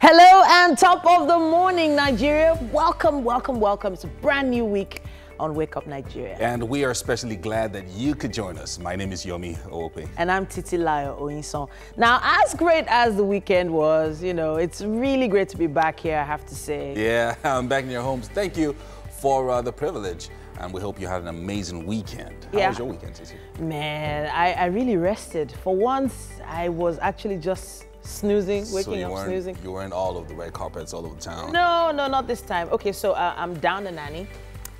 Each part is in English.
Hello and top of the morning, Nigeria. Welcome, welcome, welcome. It's a brand new week on Wake Up Nigeria. And we are especially glad that you could join us. My name is Yomi Ope. And I'm Titilayo Oyinson. Now, as great as the weekend was, you know, it's really great to be back here, I have to say. Yeah, I'm back in your homes. Thank you for the privilege. And we hope you had an amazing weekend. How was your weekend, Titi? Man, I really rested. For once, I was actually just snoozing, waking up snoozing. You weren't all over the red carpets all over town? No, not this time. Okay, so I'm down a nanny.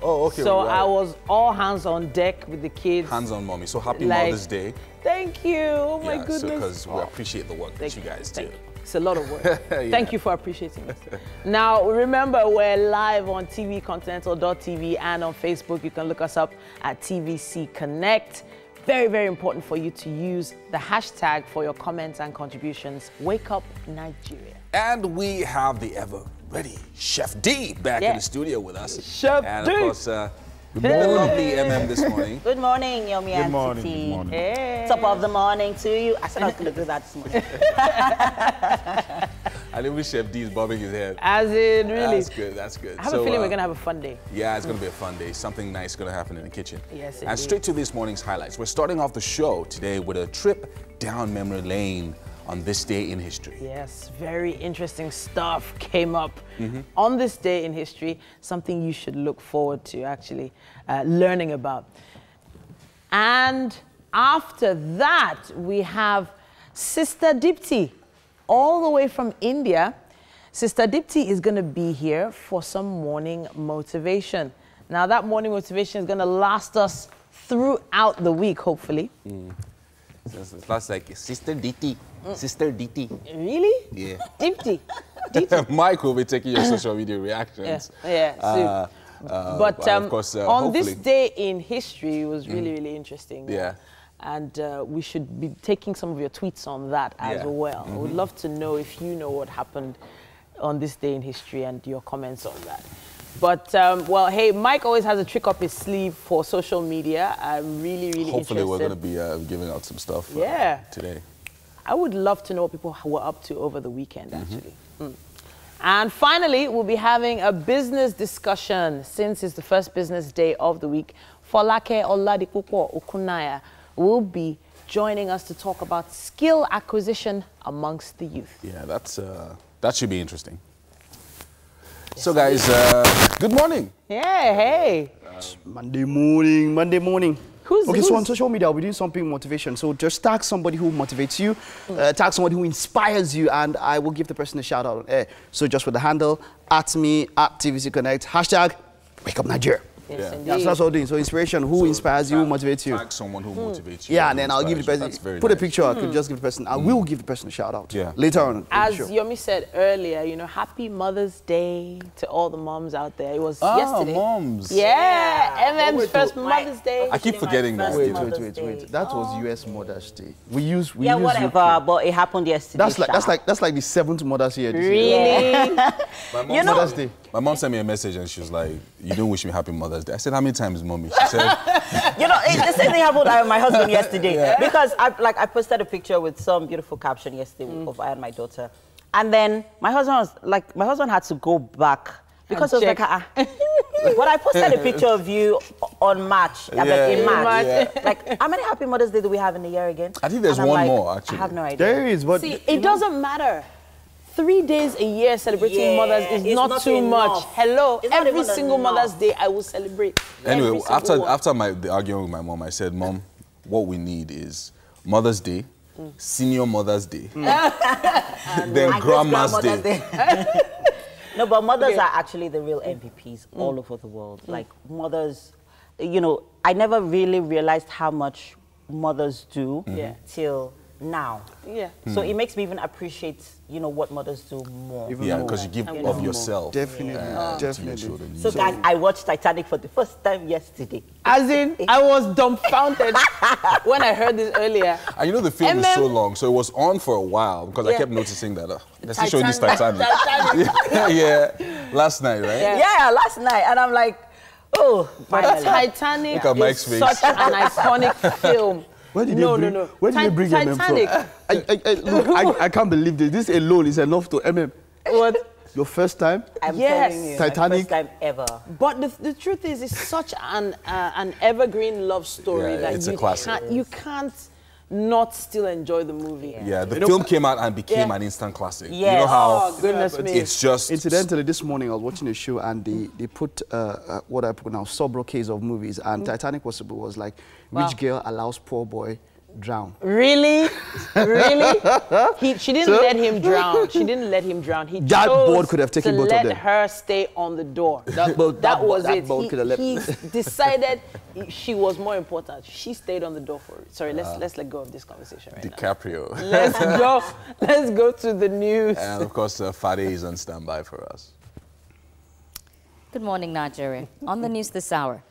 Oh, okay. So right. I was all hands on deck with the kids. Hands on mommy. So happy Mother's Day. Thank you. Oh my goodness. Because we appreciate the work that you guys do. It's a lot of work. Thank you for appreciating us. Now, remember, we're live on tvcontinental.tv and on Facebook. You can look us up at TVC Connect. Very, very important for you to use the hashtag for your comments and contributions. Wake Up Nigeria. And we have the ever-ready Chef D back in the studio with us. Chef D. And of course, the lovely MM this morning. Good morning, Yomi and Titi. Good morning. Hey. Top of the morning to you. I said I was going to do that this morning. And even Chef D is bobbing his head. As in, really? That's good, that's good. I have a feeling we're going to have a fun day. Yeah, it's going to be a fun day. Something nice is going to happen in the kitchen. Yes, And straight to this morning's highlights. We're starting off the show today with a trip down memory lane on this day in history. Yes, very interesting stuff came up on this day in history, something you should look forward to actually learning about. And after that, we have Sister Dipti, all the way from India. Sister Dipti is going to be here for some morning motivation. Now, that morning motivation is going to last us throughout the week, hopefully. That's like Sister DT. Sister DT. Really? Yeah. Dipti. Mike will be taking your social media reactions. But of course, on this day in history, it was really, really interesting. Yeah. And we should be taking some of your tweets on that as well. I would love to know if you know what happened on this day in history and your comments on that. But, well, hey, Mike always has a trick up his sleeve for social media. I'm really, really Hopefully interested. we're going to be giving out some stuff today. I would love to know what people were up to over the weekend, actually. And finally, we'll be having a business discussion. Since it's the first business day of the week, Folake Oladipupo Okunaya will be joining us to talk about skill acquisition amongst the youth. Yeah, that should be interesting. So, guys, good morning. Yeah, hey. Monday morning. Who's so on social media, we're doing something motivation. So just tag somebody who motivates you, tag somebody who inspires you, and I will give the person a shout out on air. So just with the handle, @me, @TVC Connect, hashtag Wake Up Nigeria. Yes, indeed. So that's what we're doing. So inspiration, who inspires you, who motivates you. Tag someone who motivates you. Yeah, and then I'll give the person, put a picture, I could just give the person, I will give the person a shout out later on. As Yomi said earlier, you know, happy Mother's Day to all the moms out there. It was yesterday. Moms. Yeah, MM's first Mother's Day. I keep forgetting that. Wait. That was US Mother's Day. We use whatever, UK. but it happened yesterday. That's like the 7th Mother's Day. Really? Mother's Day. My mom sent me a message and she was like, "You don't wish me happy Mother's Day." I said, "How many times, mommy?" She said, You know, the same thing happened with my husband yesterday. Because I posted a picture with some beautiful caption yesterday of I and my daughter. And then my husband had to go back because I was like, when I posted a picture of you on March, in March, like, how many happy Mother's Day do we have in the year again? I think there's one more, actually. I have no idea. There is, but see, it doesn't matter. 3 days a year celebrating mothers is not too much. Hello, every single Mother's Day I will celebrate. Anyway, after the argument with my mom, I said, "Mom, what we need is Mother's Day, Senior Mother's Day, then Grandma's Day." No, but mothers are actually the real MVPs all over the world. Like mothers, you know, I never really realized how much mothers do till now. Yeah. So it makes me even appreciate, you know, what mothers do more. Because you give of yourself. Definitely. To your children. So guys, I watched Titanic for the first time yesterday. As in, I was dumbfounded when I heard this earlier. And you know the film is so long, so it was on for a while because I kept noticing that they're still showing this Titanic. Last night, right? Yeah, last night, and I'm like, oh, Titanic is such an iconic film. Where did they bring MM from? Look, I can't believe this. This alone is enough to MM. What? Your first time? I'm Yes. telling you, Titanic. my first time ever. But the truth is, it's such an evergreen love story Yeah, that it's a classic. you can't not still enjoy the movie. Yeah, the film came out and became an instant classic. You know Yes. how Oh, goodness me. it's just... Incidentally, this morning I was watching a show and they put what I put now, Sobro case of movies, and Titanic was like, rich girl allows poor boy drown. Really? Really? She didn't let him drown. She didn't let him drown. He That chose board could have taken to both of let them. her stay on the door. That boat could have left. He decided she was more important. She stayed on the door for it. Sorry, let's let go of this conversation right now. DiCaprio. Let's go to the news. And of course, Fade is on standby for us. Good morning, Nigeria. On the news this hour,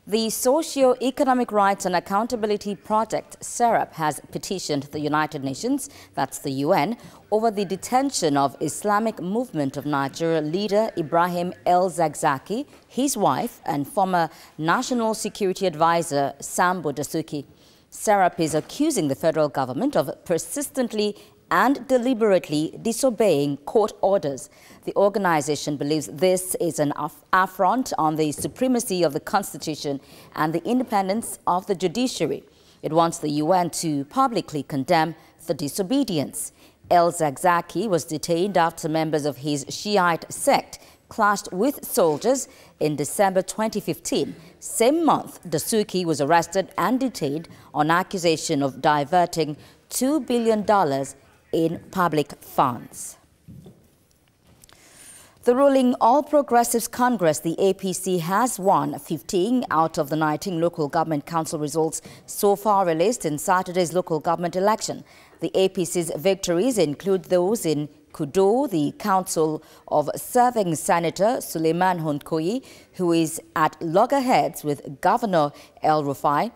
the Socio-Economic Rights and Accountability Project, SERAP, has petitioned the United Nations, that's the UN, over the detention of Islamic Movement of Nigeria leader Ibrahim El-Zakzaky, his wife, and former National Security Advisor Sambo Dasuki. SERAP is accusing the federal government of persistently and deliberately disobeying court orders. The organization believes this is an affront on the supremacy of the Constitution and the independence of the judiciary. It wants the UN to publicly condemn the disobedience. El-Zakzaky was detained after members of his Shiite sect clashed with soldiers in December 2015. Same month, Dasuki was arrested and detained on accusation of diverting $2 billion in public funds. The ruling All Progressives Congress, the APC, has won 15 out of the 19 local government council results so far released in Saturday's local government election. The APC's victories include those in Kudo, the council of serving Senator Suleiman Honkoyi, who is at loggerheads with Governor El-Rufai.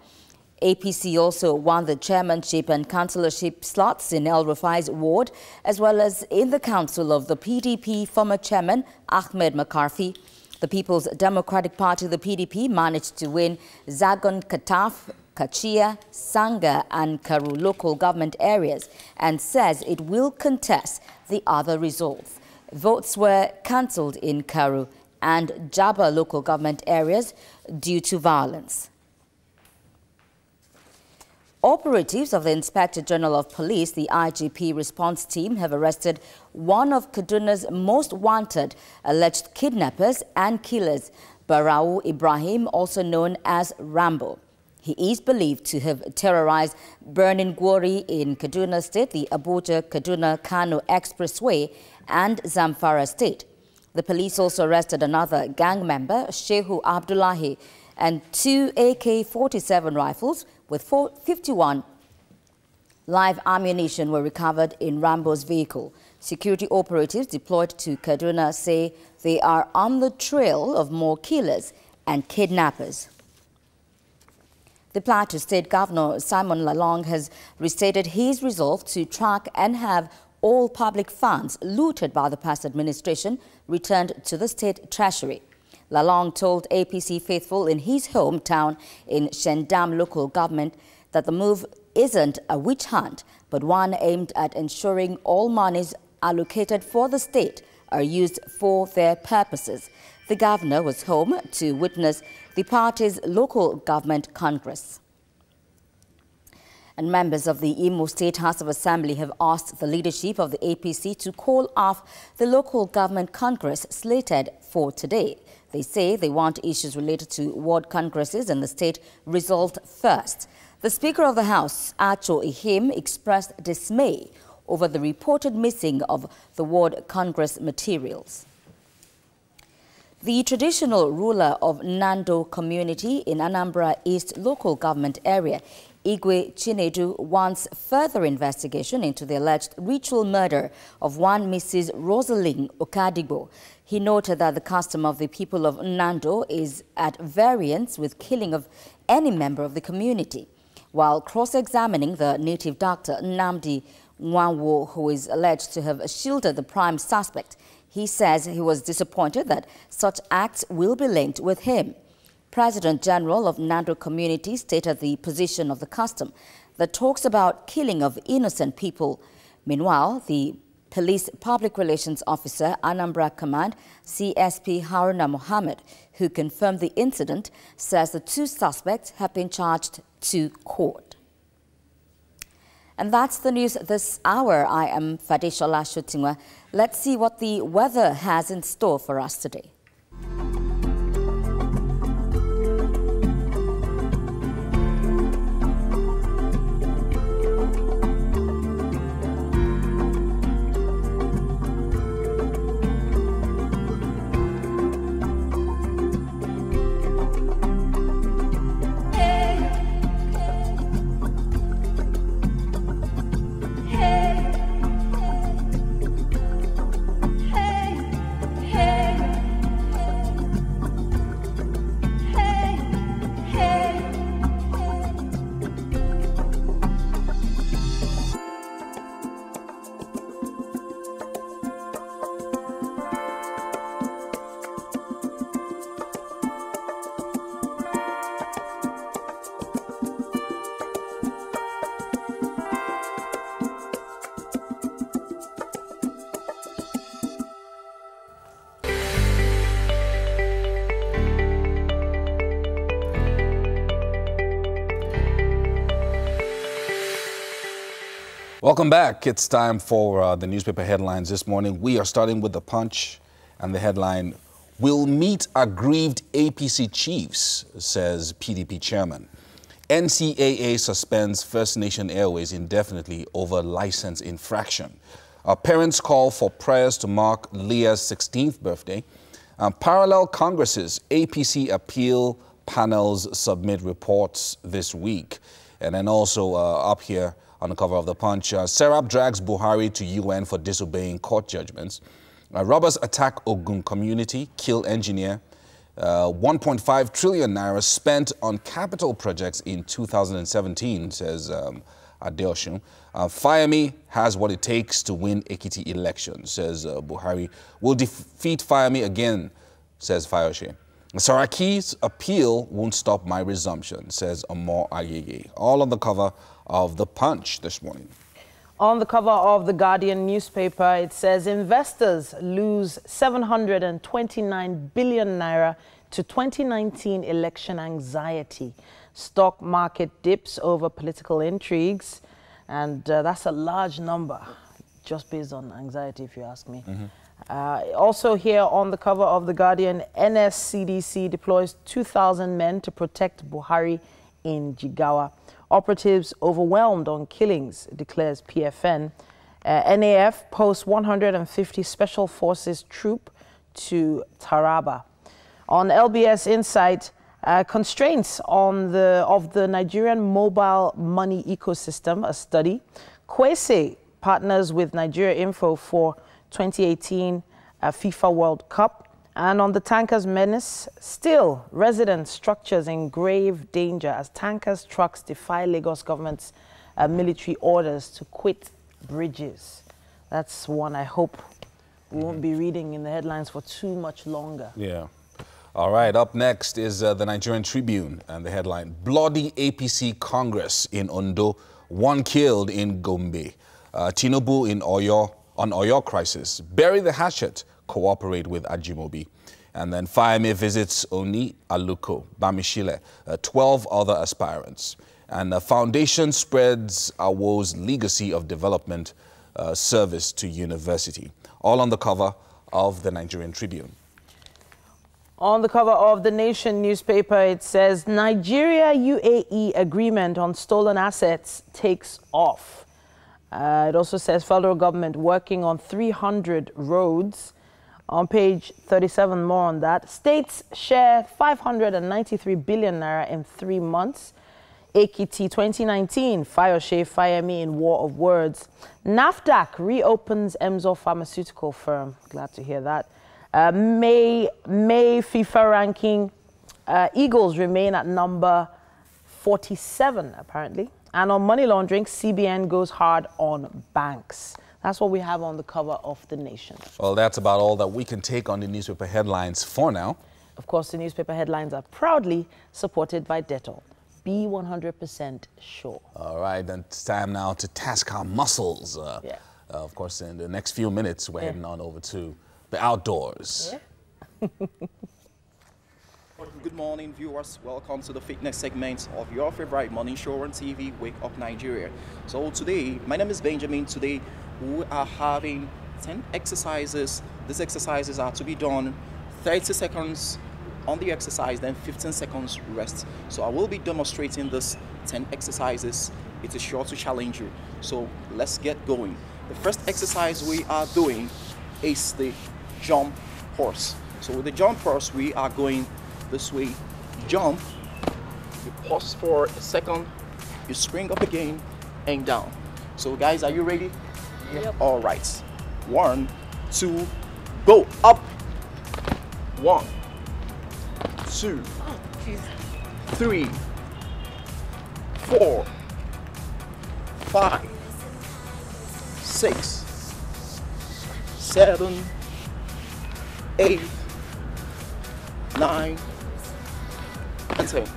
APC also won the chairmanship and councillorship slots in El-Rufai's ward, as well as in the council of the PDP former chairman Ahmed McCarthy. The People's Democratic Party, the PDP, managed to win Zagon Kataf, Kachia, Sanga and Karu local government areas and says it will contest the other results. Votes were cancelled in Karu and Jaba local government areas due to violence. Operatives of the Inspector General of Police, the IGP response team, have arrested one of Kaduna's most wanted alleged kidnappers and killers, Barau Ibrahim, also known as Rambo. He is believed to have terrorized Birnin Gwari in Kaduna State, the Abuja-Kaduna-Kano Expressway, and Zamfara State. The police also arrested another gang member, Shehu Abdullahi, and 2 AK-47 rifles with 51 live ammunition were recovered in Rambo's vehicle. Security operatives deployed to Kaduna say they are on the trail of more killers and kidnappers. The Plateau State Governor Simon Lalong has restated his resolve to track and have all public funds looted by the past administration returned to the state treasury. Lalong told APC faithful in his hometown in Shendam local government that the move isn't a witch hunt, but one aimed at ensuring all monies allocated for the state are used for their purposes. The governor was home to witness the party's local government congress. And members of the Imo State House of Assembly have asked the leadership of the APC to call off the local government congress slated for today. They say they want issues related to ward congresses in the state resolved first. The Speaker of the House, Acho Ihim, expressed dismay over the reported missing of the ward congress materials. The traditional ruler of Nando community in Anambra East local government area, Igwe Chinedu, wants further investigation into the alleged ritual murder of one Mrs. Rosalind Okadigbo. He noted that the custom of the people of Nando is at variance with killing of any member of the community. While cross-examining the native doctor Nnamdi Nwanwo, who is alleged to have shielded the prime suspect, he says he was disappointed that such acts will be linked with him. President General of Nando community stated the position of the custom that talks about killing of innocent people. Meanwhile, the Police Public Relations Officer, Anambra Command, CSP Haruna Mohammed, who confirmed the incident, says the 2 suspects have been charged to court. And that's the news this hour. I am Fadishola Shutingwa. Let's see what the weather has in store for us today. Welcome back. It's time for the newspaper headlines this morning. We are starting with The Punch, and the headline, "Will meet aggrieved APC chiefs," says PDP chairman. NCAA suspends First Nation Airways indefinitely over license infraction. Parents call for prayers to mark Leah's 16th birthday. Parallel Congresses, APC appeal panels submit reports this week. And then also up here, on the cover of The Punch, Serap drags Buhari to UN for disobeying court judgments. Robbers attack Ogun community, kill engineer. 1.5 trillion naira spent on capital projects in 2017, says Adeosun. Fayemi has what it takes to win Ekiti election, says Buhari. Will defeat Fayemi again, says Fayoshe. Saraki's appeal won't stop my resumption, says Amor Ayeye. All on the cover of The Punch this morning. On the cover of The Guardian newspaper, it says investors lose 729 billion naira to 2019 election anxiety. Stock market dips over political intrigues, and that's a large number, just based on anxiety, if you ask me. Also here on the cover of The Guardian, NSCDC deploys 2,000 men to protect Buhari in Jigawa. Operatives overwhelmed on killings, declares PFN. NAF posts 150 Special Forces troop to Taraba. On LBS Insight, constraints of the Nigerian mobile money ecosystem, a study. Kwese partners with Nigeria Info for 2018 FIFA World Cup. And on the tankers menace, still resident structures in grave danger as tankers trucks defy Lagos government's military orders to quit bridges. That's one I hope we won't be reading in the headlines for too much longer. Yeah. All right, up next is the Nigerian Tribune and the headline, "Bloody APC Congress in Ondo, 1 killed in Gombe. Tinubu in Oyo on Oyo crisis. Bury the hatchet, cooperate with Ajimobi." And then Fayemi visits Oni Aluko, Bamishile, 12 other aspirants. And the foundation spreads Awo's legacy of development service to university. All on the cover of the Nigerian Tribune. On the cover of The Nation newspaper, it says, Nigeria-UAE agreement on stolen assets takes off. It also says federal government working on 300 roads. On page 37, more on that. States share 593 billion naira in 3 months. Ekiti 2019, Fayoshe Fayemi in war of words. NAFDAC reopens Emzor pharmaceutical firm. Glad to hear that. May FIFA ranking. Eagles remain at number 47, apparently. And on money laundering, CBN goes hard on banks. That's what we have on the cover of The Nation. Well, that's about all that we can take on the newspaper headlines for now. Of course, the newspaper headlines are proudly supported by Dettol. Be 100% sure. All right, then it's time now to task our muscles. Of course, in the next few minutes, we're heading on over to the outdoors. Good morning, viewers. Welcome to the fitness segment of your favorite morning show on TV, Wake Up Nigeria. So today, my name is Benjamin. Today, we are having 10 exercises. These exercises are to be done 30 seconds on the exercise, then 15 seconds rest. So I will be demonstrating this 10 exercises. It is sure to challenge you. So let's get going. The first exercise we are doing is the jump horse. So with the jump horse, we are going this way. Jump, you pause for a second, you spring up again and down. So guys, are you ready? Yep. All right. 1, 2, go up. 1, 2, 3, 4, 5, 6, 7, 8, 9, and 10.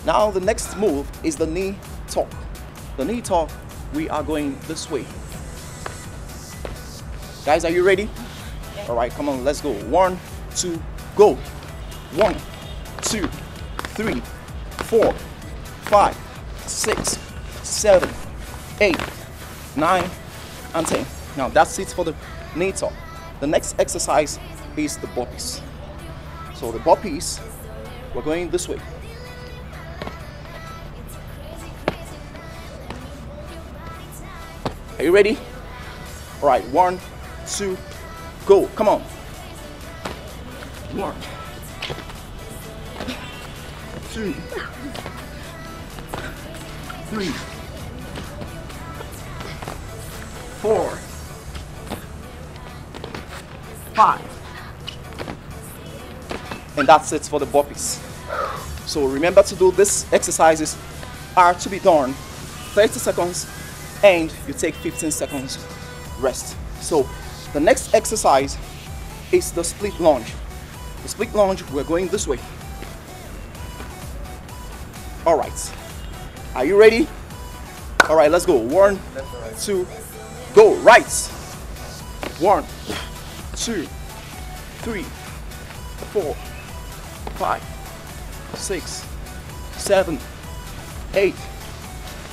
Now the next move is the knee tuck. The knee tuck, we are going this way. Guys, are you ready? Yeah. All right, come on, let's go. 1, 2, go. 1, 2, 3, 4, 5, 6, 7, 8, 9, and 10. Now that's it for the knee tuck. The next exercise is the burpees. So the burpees, we're going this way. Are you ready? All right, 1, 2, go. Come on. 1, 2, 3, 4, 5. And that's it for the burpees. So remember to do these exercises are to be done 30 seconds and you take 15 seconds rest. So the next exercise is the split lunge. The split lunge, we're going this way. All right. Are you ready? All right, let's go. 1, 2, go. Right. 1, 2, 3, 4, 5, 6, 7, 8,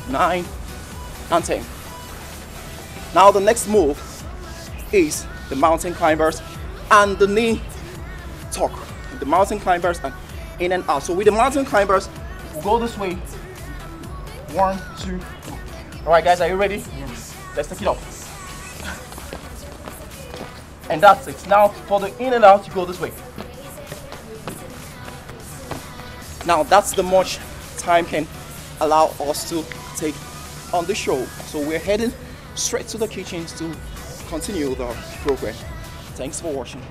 9, and 10. Now the next move is the mountain climbers and the knee tuck. The mountain climbers and in and out. So with the mountain climbers, we'll go this way. 1, 2. All right, guys, are you ready? Yes. Let's take it off. And that's it. Now for the in and out, you go this way. Now that's the much time can allow us to take on the show. So we're heading straight to the kitchen to continue the program. Thanks for watching.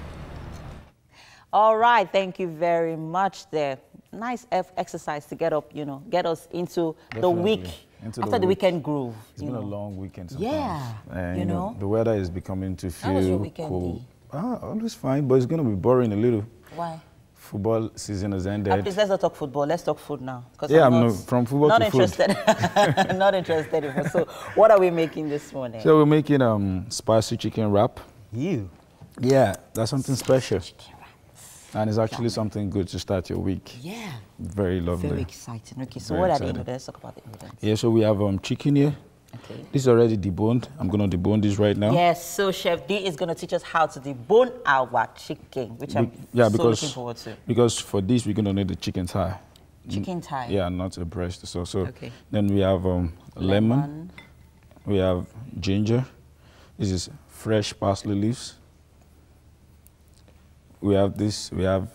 All right, thank you very much there. Nice exercise to get up, get us into the week, after the weekend groove. It's been a long weekend sometimes. Yeah, and, the weather is becoming to feel How was your weekend, cool. Always fine, but it's going to be boring a little. Why? Football season has ended. Please, let's not talk football. Let's talk food now. Yeah, I'm from football not to interested. food. Not interested in food. So what are we making this morning? So we're making spicy chicken wrap. You? Yeah, that's something special. And it's actually something good to start your week. Yeah. Very lovely. Very exciting. Okay, so Very what are exciting. the ingredients? Let's talk about the ingredients. Yeah, so we have chicken here. Okay. This is already deboned. I'm going to debone this right now. Yes, so Chef D is going to teach us how to debone our chicken, which I'm so looking forward to. Because for this, we're going to need the chicken thigh. Chicken thigh? Yeah, not a breast. So okay. Then we have lemon. We have ginger. This is fresh parsley leaves. We have this. We have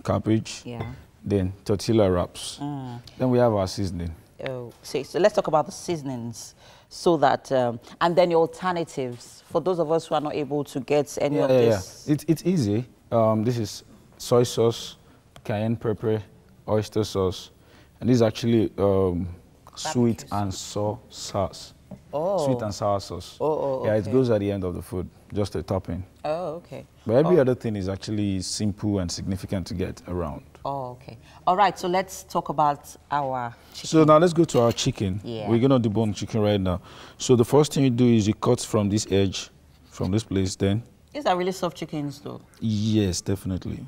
cabbage. Yeah. Then tortilla wraps. Then we have our seasoning. Oh, so let's talk about the seasonings, so that and then your alternatives for those of us who are not able to get any of this. Yeah. It's easy. This is soy sauce, cayenne pepper, oyster sauce, and this is actually sweet and sour sauce. Oh. Sweet and sour sauce. Oh, yeah, okay. it goes at the end of the food, just a topping. Oh, okay. But every other thing is actually simple and significant to get around. Oh, okay. All right, so let's talk about our chicken. So now let's go to our chicken. Yeah. We're going to debone chicken right now. So the first thing you do is you cut from this edge, from this place then. These are really soft chickens, though. Yes, definitely.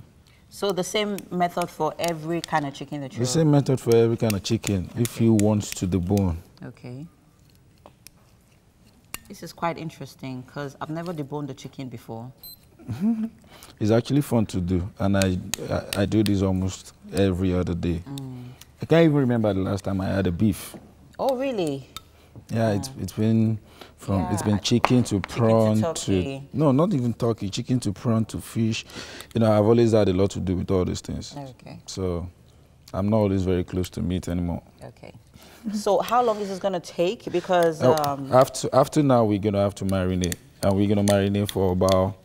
So the same method for every kind of chicken that you... The same method for every kind of chicken, if you want to debone. Okay. This is quite interesting because I've never deboned a chicken before. It's actually fun to do, and I do this almost every other day. I can't even remember the last time I had a beef. Oh, really? Yeah, it's been from Yeah, it's been chicken to prawn turkey. no, not even turkey, chicken to prawn to fish. You know, I've always had a lot to do with all these things. Okay. So I'm not always very close to meat anymore. Okay. So how long is this going to take? Because... After now, we're going to have to marinate. And we're going to marinate for about...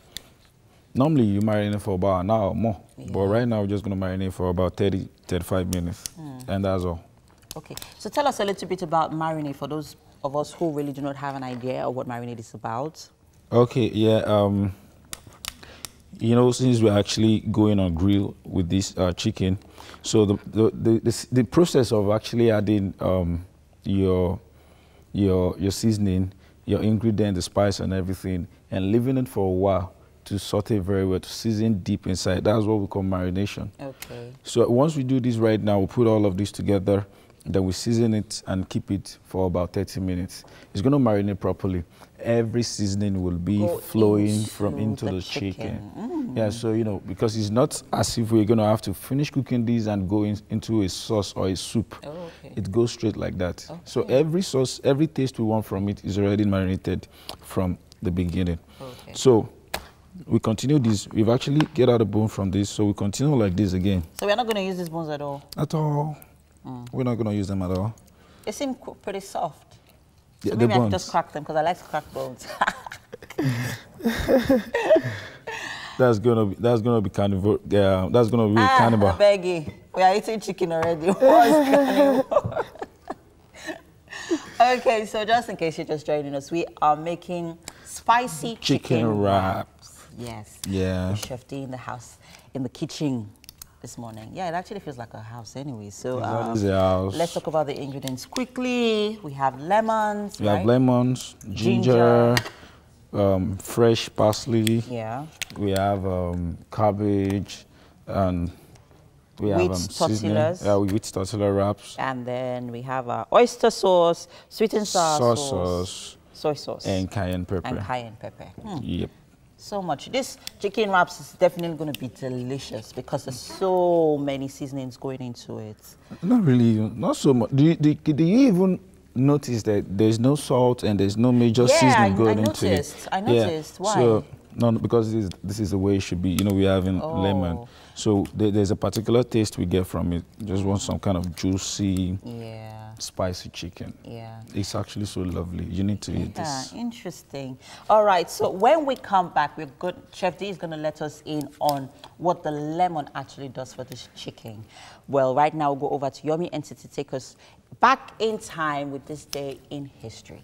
Normally, you marinate for about an hour or more. Yeah. But right now, we're just going to marinate for about 30, 35 minutes. And that's all. Okay. So tell us a little bit about marinade for those of us who really do not have an idea of what marinade is about. Okay, yeah. You know, since we're actually going on grill with this chicken, so the process of actually adding your seasoning, your ingredient, the spice and everything, and leaving it for a while to saute very well, to season deep inside, that's what we call marination. Okay. So once we do this right now, we'll put all of this together, then we season it and keep it for about 30 minutes. It's going to marinate properly. Every seasoning will be flowing into the chicken. Yeah, so, you know, because it's not as if we're going to have to finish cooking these and go into a sauce or a soup. Oh, okay. It goes straight like that. Okay. So every sauce, every taste we want from it is already marinated from the beginning. Okay. So we continue this. We've actually get out the bone from this, so we continue like this again. So we're not going to use these bones at all? At all. We're not going to use them at all. They seem pretty soft. So Yeah, maybe the I bones. just crack them because I like to crack bones. That's gonna be carnivore. Yeah, that's gonna be cannibal. I beg you. We are eating chicken already. What's cannibal? Okay, so just in case you're just joining us, we are making spicy chicken wraps. Yes. Yeah. With Chef D in the house, in the kitchen this morning. Yeah, it actually feels like a house anyway. So let's talk about the ingredients quickly. We have lemons. We have lemons, ginger, fresh parsley. Yeah. We have cabbage, and we have tortillas. Yeah, wheat tortilla wraps. And then we have oyster sauce, sweet and sour sauce, soy sauce, and cayenne pepper. Yep. So much. This chicken wraps is definitely going to be delicious because there's so many seasonings going into it. Not really, not so much. Do you even notice that there's no salt and there's no major seasoning going into it? I noticed. Why? So, no, because this is the way it should be. You know, we have in lemon. So there's a particular taste we get from it. Just want some kind of juicy, spicy chicken. Yeah. It's actually so lovely. You need to eat this. Yeah, interesting. All right, so when we come back, Chef D is going to let us in on what the lemon actually does for this chicken. Well, right now we'll go over to Yomi Enti to take us back in time with this day in history.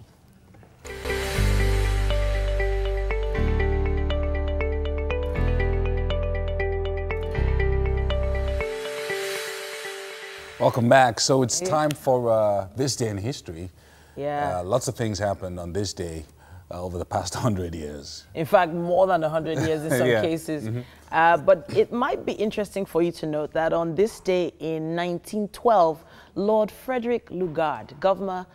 Welcome back. So it's time for this day in history. Yeah. Lots of things happened on this day over the past 100 years. In fact, more than 100 years in some cases. But it might be interesting for you to note that on this day in 1912, Lord Frederick Lugard, governor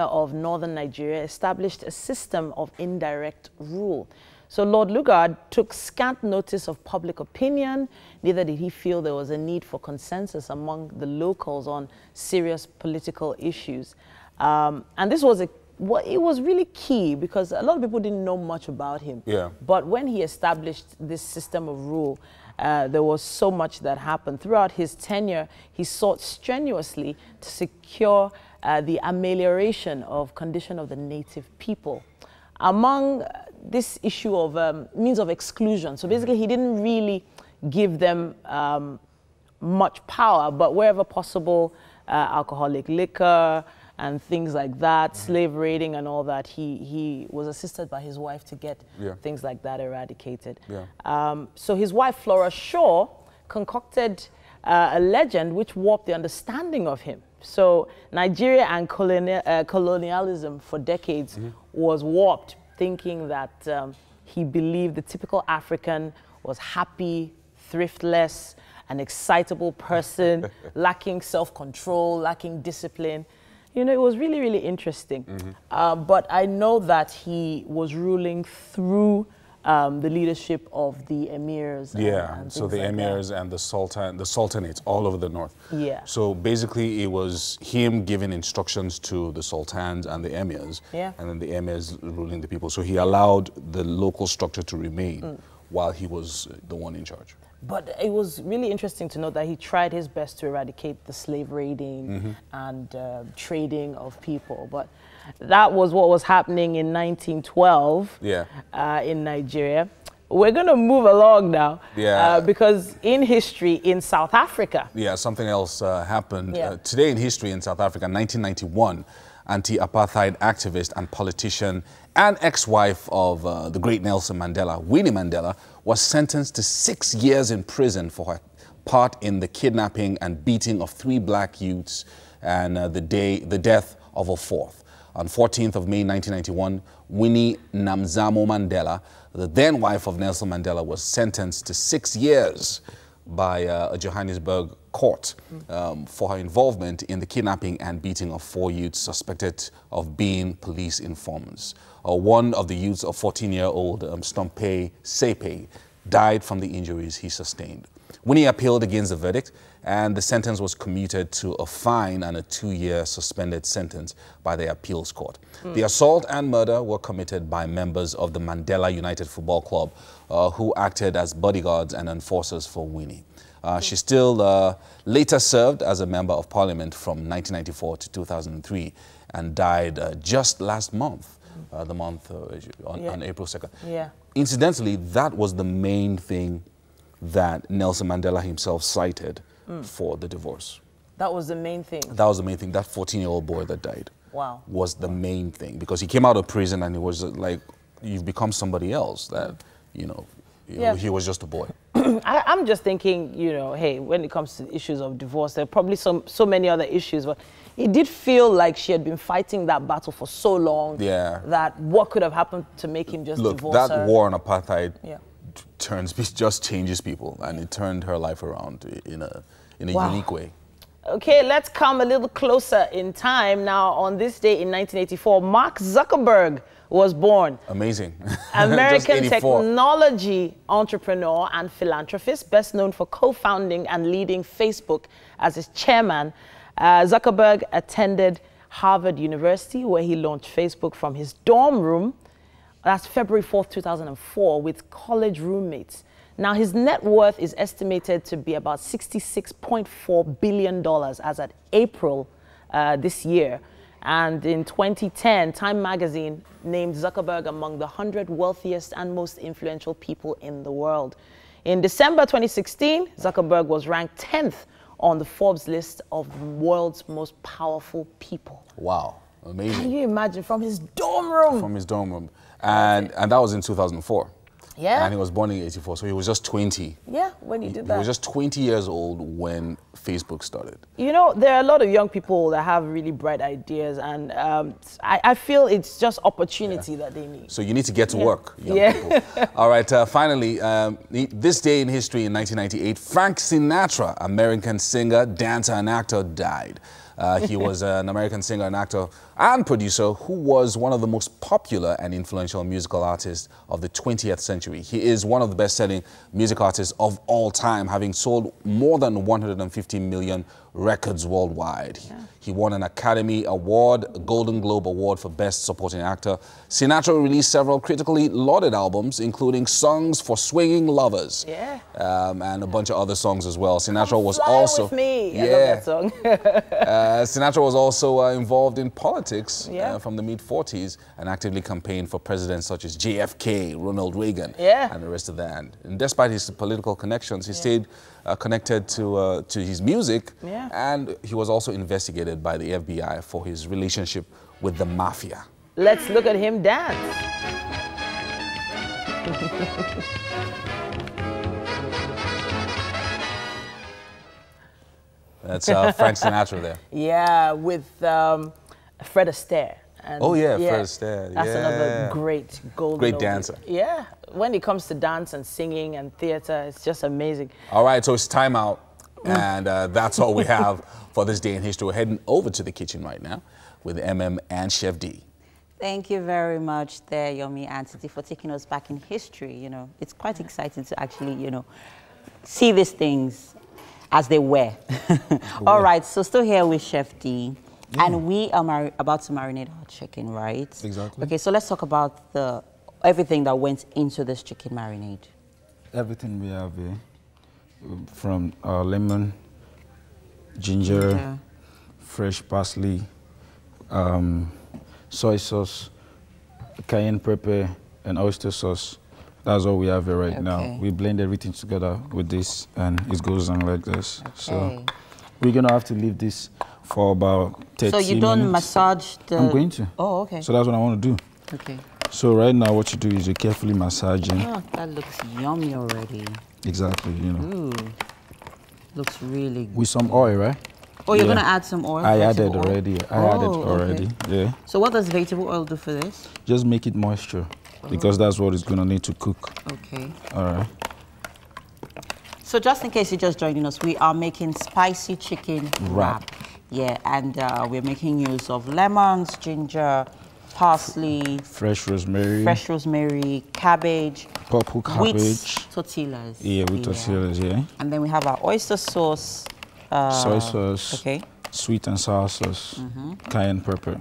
of northern Nigeria, established a system of indirect rule. So Lord Lugard took scant notice of public opinion, neither did he feel there was a need for consensus among the locals on serious political issues. And this was it was really key because a lot of people didn't know much about him. Yeah. But when he established this system of rule, there was so much that happened. Throughout his tenure, he sought strenuously to secure the amelioration of condition of the native people. Among this issue of means of exclusion. So basically, he didn't really give them much power, but wherever possible, alcoholic liquor and things like that, slave raiding and all that, he was assisted by his wife to get things like that eradicated. So his wife, Flora Shaw, concocted a legend which warped the understanding of him. So Nigeria and colonialism for decades was warped, thinking that he believed the typical African was happy, thriftless, an excitable person, lacking self-control, lacking discipline. You know, it was really, really interesting. But I know that he was ruling through the leadership of the emirs. And so the emirs and the sultanates all over the north. Yeah. So basically it was him giving instructions to the sultans and the emirs, and then the emirs ruling the people. So he allowed the local structure to remain while he was the one in charge. But it was really interesting to note that he tried his best to eradicate the slave raiding and trading of people. But that was what was happening in 1912 in Nigeria. We're going to move along now because in history in South Africa. Something else happened. Today in history in South Africa, 1991, anti-apartheid activist and politician and ex-wife of the great Nelson Mandela, Winnie Mandela, was sentenced to 6 years in prison for her part in the kidnapping and beating of 3 black youths and the death of a 4th. On 14th of May 1991, Winnie Namzamo Mandela, the then wife of Nelson Mandela, was sentenced to 6 years by a Johannesburg court for her involvement in the kidnapping and beating of 4 youths suspected of being police informants. One of the youths, a 14-year-old Stompe Sepe, died from the injuries he sustained. Winnie appealed against the verdict, and the sentence was commuted to a fine and a 2-year suspended sentence by the appeals court. The assault and murder were committed by members of the Mandela United Football Club, who acted as bodyguards and enforcers for Winnie. She still later served as a member of parliament from 1994 to 2003 and died just last month, on April 2nd. Incidentally, that was the main thing that Nelson Mandela himself cited for the divorce. That was the main thing? That was the main thing. That 14-year-old boy that died was the main thing, because he came out of prison and he was like, you've become somebody else that, you know, he was just a boy. I'm just thinking, you know, hey, when it comes to issues of divorce, there are probably so many other issues, but it did feel like she had been fighting that battle for so long that what could have happened to make him just divorce her? That war on apartheid just changes people, and it turned her life around in a unique way. Okay, let's come a little closer in time. Now, on this day in 1984, Mark Zuckerberg was born. Amazing. American technology entrepreneur and philanthropist, best known for co-founding and leading Facebook as its chairman. Zuckerberg attended Harvard University, where he launched Facebook from his dorm room. That's February 4th, 2004, with college roommates. Now, his net worth is estimated to be about $66.4 billion as at April this year. And in 2010, Time magazine named Zuckerberg among the 100 wealthiest and most influential people in the world. In December 2016, Zuckerberg was ranked 10th on the Forbes list of the world's most powerful people. Wow, amazing. Can you imagine, from his dorm room? From his dorm room. And that was in 2004. Yeah. And he was born in 84, so he was just 20. Yeah, when he did that. He was just 20 years old when Facebook started. You know, there are a lot of young people that have really bright ideas, and I feel it's just opportunity that they need. So you need to get to work, young people. All right, finally, this day in history in 1998, Frank Sinatra, American singer, dancer, and actor, died. He was an American singer and actor and producer who was one of the most popular and influential musical artists of the 20th century. He is one of the best-selling music artists of all time, having sold more than 150 million records worldwide. He won an Academy Award, a Golden Globe Award for Best Supporting Actor. Sinatra released several critically lauded albums, including Songs for Swinging Lovers, and a bunch of other songs as well. Sinatra was also... With me. I love that song. Sinatra was also involved in politics from the mid-40s and actively campaigned for presidents such as JFK, Ronald Reagan, and the rest of that. And despite his political connections, he stayed connected to his music, and he was also investigated by the FBI for his relationship with the mafia. Let's look at him dance. That's Frank Sinatra there. Yeah, with Fred Astaire. And Oh yeah, Fred Astaire. That's another great golden oldie. dancer. Yeah, when it comes to dance and singing and theater, it's just amazing. All right, so it's time out, and that's all we have for this day in history. We're heading over to the kitchen right now with MM and Chef D. Thank you very much there, Yomi and Titi, for taking us back in history. You know, it's quite exciting to actually, you know, see these things as they were. All right, so still here with Chef D. Yeah. And we are about to marinate our chicken, right? Exactly. Okay, so let's talk about everything that went into this chicken marinade. Everything we have here, from lemon, ginger, fresh parsley, soy sauce, cayenne pepper, and oyster sauce. That's all we have here right now. We blend everything together with this, and it goes on like this. Okay. So we're gonna have to leave this for about 30 minutes. So you don't massage the... I'm going to. Oh, okay. So that's what I want to do. Okay. So right now what you do is you carefully massaging. Oh, that looks yummy already. Exactly, you know. Ooh. Looks really good. With some oil, right? Oh, you're going to add some oil? I added already. Yeah. So what does vegetable oil do for this? Just make it moisture, because that's what it's going to need to cook. Okay. All right. So just in case you're just joining us, we are making spicy chicken wrap. Yeah, and we're making use of lemons, ginger, parsley, fresh rosemary, cabbage, purple cabbage, with tortillas. Yeah, with tortillas, yeah. And then we have our oyster sauce, soy sauce, okay, sweet and sour sauce, cayenne pepper.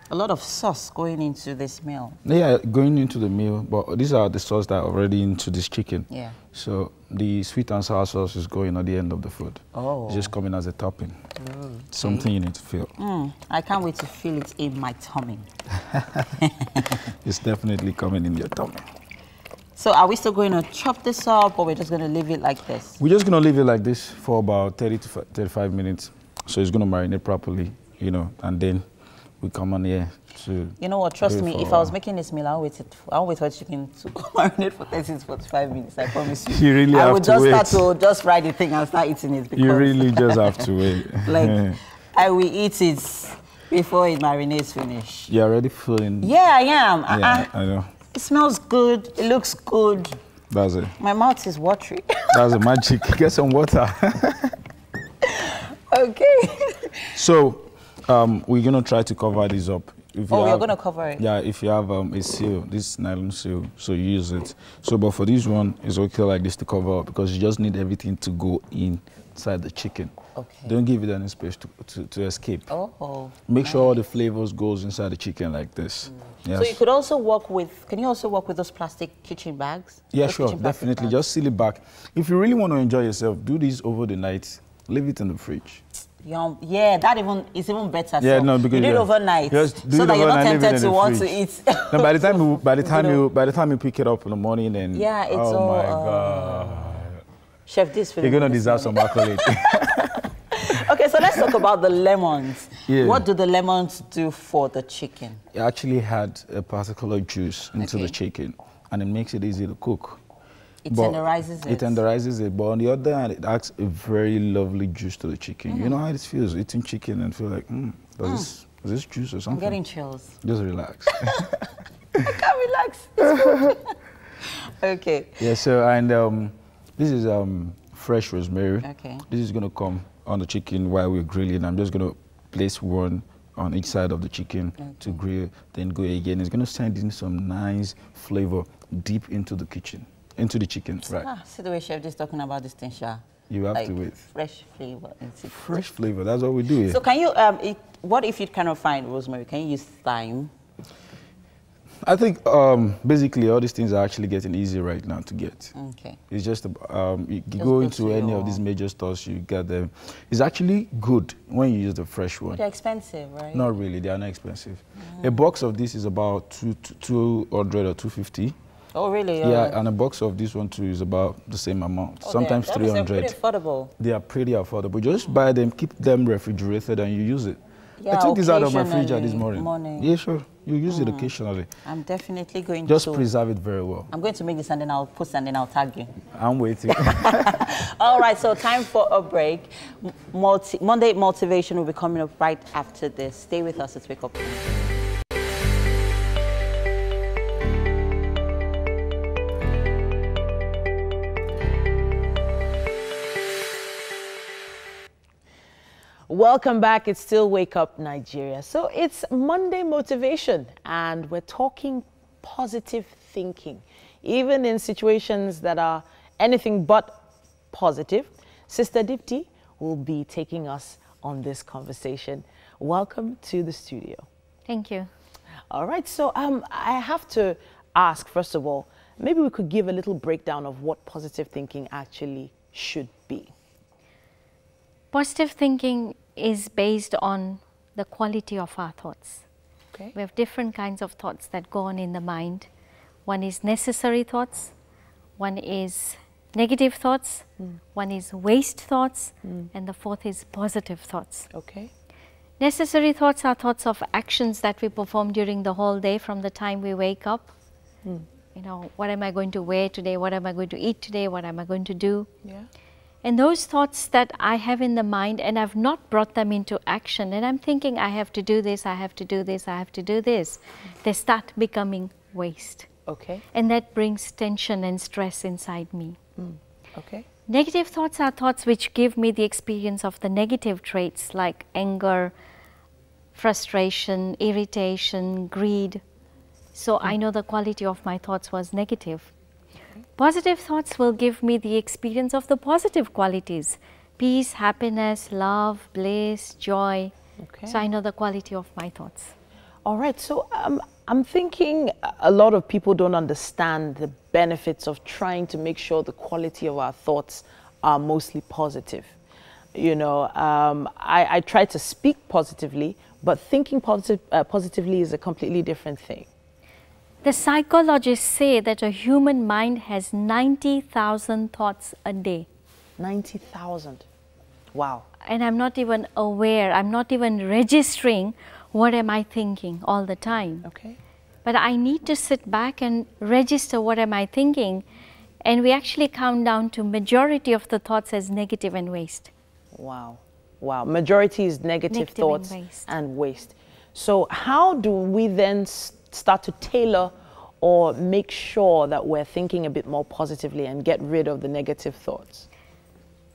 A lot of sauce going into this meal. Yeah, going into the meal, but these are the sauce that are already into this chicken. Yeah. So the sweet and sour sauce is going at the end of the food. Oh. It's just coming as a topping. Okay. Something you need to feel. I can't wait to feel it in my tummy. It's definitely coming in your tummy. So are we still going to chop this up, or we're just going to leave it like this? We're just going to leave it like this for about 30 to 35 minutes. So it's going to marinate properly, you know, and then we come on here to... You know what, trust me, if I was making this meal, I'll wait for chicken to marinate for 30 to 45 minutes, I promise you. You really have to wait. I would just start to just fry the thing and start eating it. Because you really just have to wait. Like, I will eat it before it marinates finish. You're already feeling... Yeah, I am. Yeah, I know. It smells good. It looks good. That's it. My mouth is watery. That's the magic. Get some water. Okay. So, we're going to try to cover this up. We're going to cover it? Yeah, if you have a seal, this nylon seal, so you use it. So, but for this one, it's okay like this to cover up, because you just need everything to go inside the chicken. Okay. Don't give it any space to escape. Oh. Make sure all the flavors goes inside the chicken like this. Yes. So you could also work with, can you also work with those plastic kitchen bags? Yeah, sure, definitely. Just seal it back. If you really want to enjoy yourself, do this over the night. Leave it in the fridge. Yeah, that is even better. Yeah, so no, because you do it overnight, so that you're not tempted to want to eat. No, by the time you pick it up in the morning, and yeah, it's oh my God, Chef, you're gonna deserve some accolade. Okay, so let's talk about the lemons. Yeah. What do the lemons do for the chicken? It actually had a particular juice into the chicken, and it makes it easy to cook. It tenderizes it. It tenderizes it, but on the other hand, it adds a very lovely juice to the chicken. You know how it feels, eating chicken and feel like, is this juice or something? I'm getting chills. Just relax. I can't relax. It's good. Okay. Yeah, so, and this is fresh rosemary. Okay. This is going to come on the chicken while we're grilling. I'm just going to place one on each side of the chicken to grill, then go again. It's going to send in some nice flavor deep into the chicken, right? See the way Chef is talking about this thing, Sha. You have to wait. Fresh flavor. Fresh flavor, that's what we do here. So can you, what if you cannot find rosemary? Can you use thyme? I think basically all these things are actually getting easy right now to get. Okay. It's just, you go into any of these major stores, you get them. It's actually good when you use the fresh one. But they're expensive, right? Not really, they are not expensive. A box of this is about 200 or 250. Oh, really? Yeah, and a box of this one too is about the same amount. Sometimes 300. They're pretty affordable. They are pretty affordable. Just buy them, keep them refrigerated, and you use it. Yeah, I took this out of my fridge this morning. Yeah, sure. You use it occasionally. I'm definitely going to... Just preserve it very well. I'm going to make this and then I'll post and then I'll tag you. I'm waiting. All right, so time for a break. Monday Motivation will be coming up right after this. Stay with us. It's Wake Up. Welcome back. It's still Wake Up Nigeria. So it's Monday Motivation, and we're talking positive thinking. Even in situations that are anything but positive, Sister Dipti will be taking us on this conversation. Welcome to the studio. Thank you. All right, so I have to ask, first of all, maybe we could give a little breakdown of what positive thinking actually should be. Positive thinking is based on the quality of our thoughts. Okay. We have different kinds of thoughts that go on in the mind. One is necessary thoughts, one is negative thoughts, one is waste thoughts, and the fourth is positive thoughts. Okay. Necessary thoughts are thoughts of actions that we perform during the whole day from the time we wake up. You know, what am I going to wear today? What am I going to eat today? What am I going to do? Yeah. And those thoughts that I have in the mind and I've not brought them into action, and I'm thinking I have to do this, I have to do this, I have to do this, they start becoming waste. Okay. And that brings tension and stress inside me. Okay. Negative thoughts are thoughts which give me the experience of the negative traits like anger, frustration, irritation, greed. So I know the quality of my thoughts was negative. Positive thoughts will give me the experience of the positive qualities: peace, happiness, love, bliss, joy. Okay. So I know the quality of my thoughts. All right, so I'm thinking a lot of people don't understand the benefits of trying to make sure the quality of our thoughts are mostly positive. You know, I try to speak positively, but thinking positively is a completely different thing. The psychologists say that a human mind has 90,000 thoughts a day. 90,000. Wow. And I'm not even aware, I'm not even registering what am I thinking all the time. Okay. But I need to sit back and register what am I thinking, and we actually count down to majority of the thoughts as negative and waste. Wow. Wow. Majority is negative thoughts and waste. So how do we then start to tailor or make sure that we're thinking a bit more positively and get rid of the negative thoughts?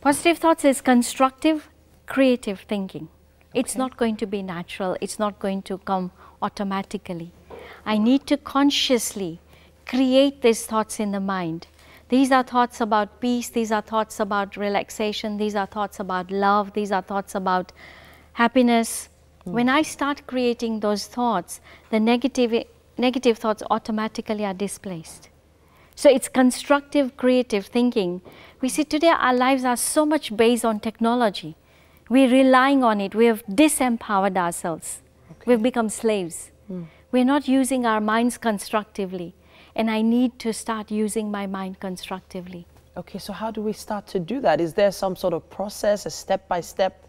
Positive thoughts is constructive, creative thinking. It's not going to be natural. It's not going to come automatically. I need to consciously create these thoughts in the mind. These are thoughts about peace. These are thoughts about relaxation. These are thoughts about love. These are thoughts about happiness. When I start creating those thoughts, the negative thoughts automatically are displaced. So it's constructive, creative thinking. We see today our lives are so much based on technology. We're relying on it. We have disempowered ourselves. We've become slaves. We're not using our minds constructively. And I need to start using my mind constructively. Okay, so how do we start to do that? Is there some sort of process, a step-by-step?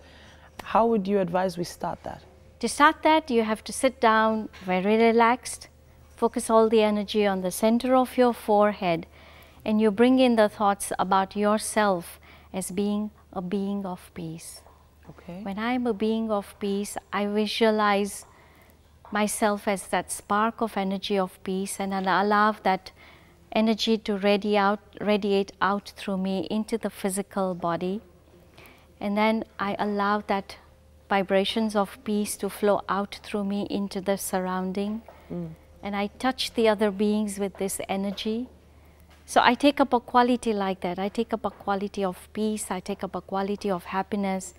How would you advise we start that? To start that, you have to sit down very relaxed, focus all the energy on the center of your forehead, and you bring in the thoughts about yourself as being a being of peace. Okay. When I'm a being of peace, I visualize myself as that spark of energy of peace, and I allow that energy to radiate out through me into the physical body. And then I allow that vibrations of peace to flow out through me into the surrounding. And I touch the other beings with this energy. So I take up a quality like that. I take up a quality of peace. I take up a quality of happiness.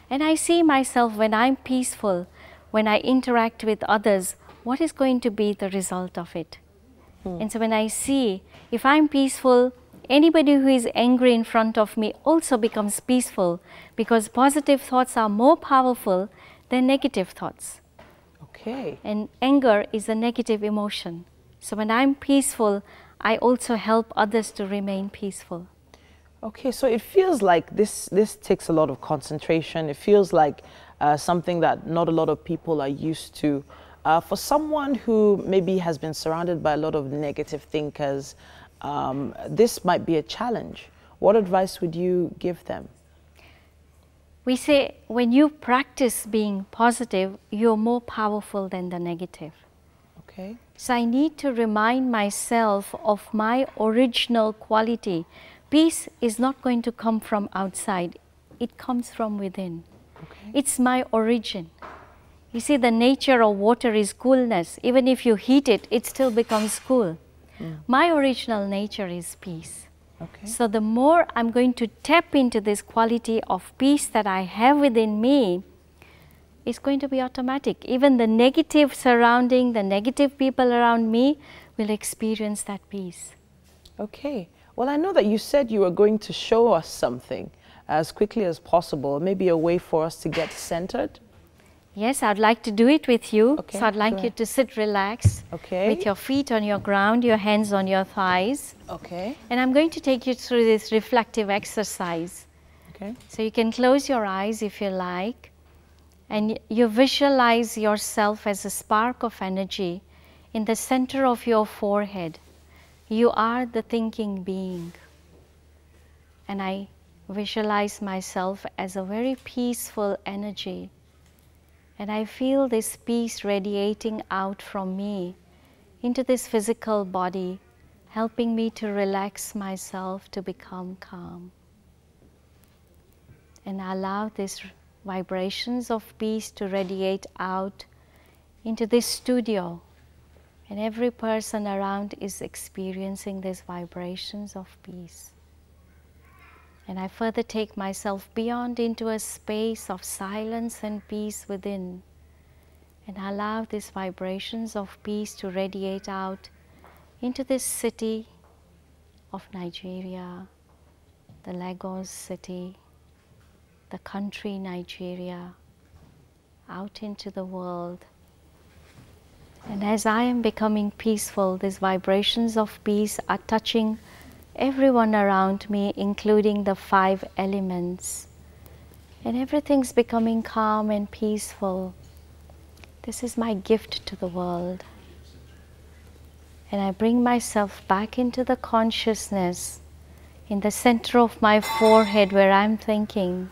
And I see myself when I'm peaceful, when I interact with others, what is going to be the result of it? And so when I see, if I'm peaceful, anybody who is angry in front of me also becomes peaceful, because positive thoughts are more powerful than negative thoughts. Okay. And anger is a negative emotion. So when I'm peaceful, I also help others to remain peaceful. Okay, so it feels like this takes a lot of concentration. It feels like something that not a lot of people are used to. For someone who maybe has been surrounded by a lot of negative thinkers, this might be a challenge. what advice would you give them? We say when you practice being positive, you're more powerful than the negative. Okay. So I need to remind myself of my original quality. Peace is not going to come from outside. It comes from within. Okay. It's my origin. You see, the nature of water is coolness. Even if you heat it, it still becomes cool. My original nature is peace. Okay. So the more I'm going to tap into this quality of peace that I have within me, it's going to be automatic. Even the negative surrounding, the negative people around me will experience that peace. Okay. Well, I know that you said you were going to show us something as quickly as possible, maybe a way for us to get centered. Yes, I'd like to do it with you. Okay, So I'd like you to sit relaxed Okay. with your feet on your ground, your hands on your thighs. Okay. And I'm going to take you through this reflective exercise. Okay. So you can close your eyes if you like. And you visualize yourself as a spark of energy in the center of your forehead. You are the thinking being. And I visualize myself as a very peaceful energy. And I feel this peace radiating out from me into this physical body, helping me to relax myself to become calm. And allow these vibrations of peace to radiate out into this studio. And every person around is experiencing these vibrations of peace. And I further take myself beyond into a space of silence and peace within, and allow these vibrations of peace to radiate out into this city of Nigeria, the Lagos city, the country Nigeria, out into the world. And as I am becoming peaceful, these vibrations of peace are touching everyone around me, including the 5 elements. And everything's becoming calm and peaceful. This is my gift to the world. And I bring myself back into the consciousness in the center of my forehead where I'm thinking.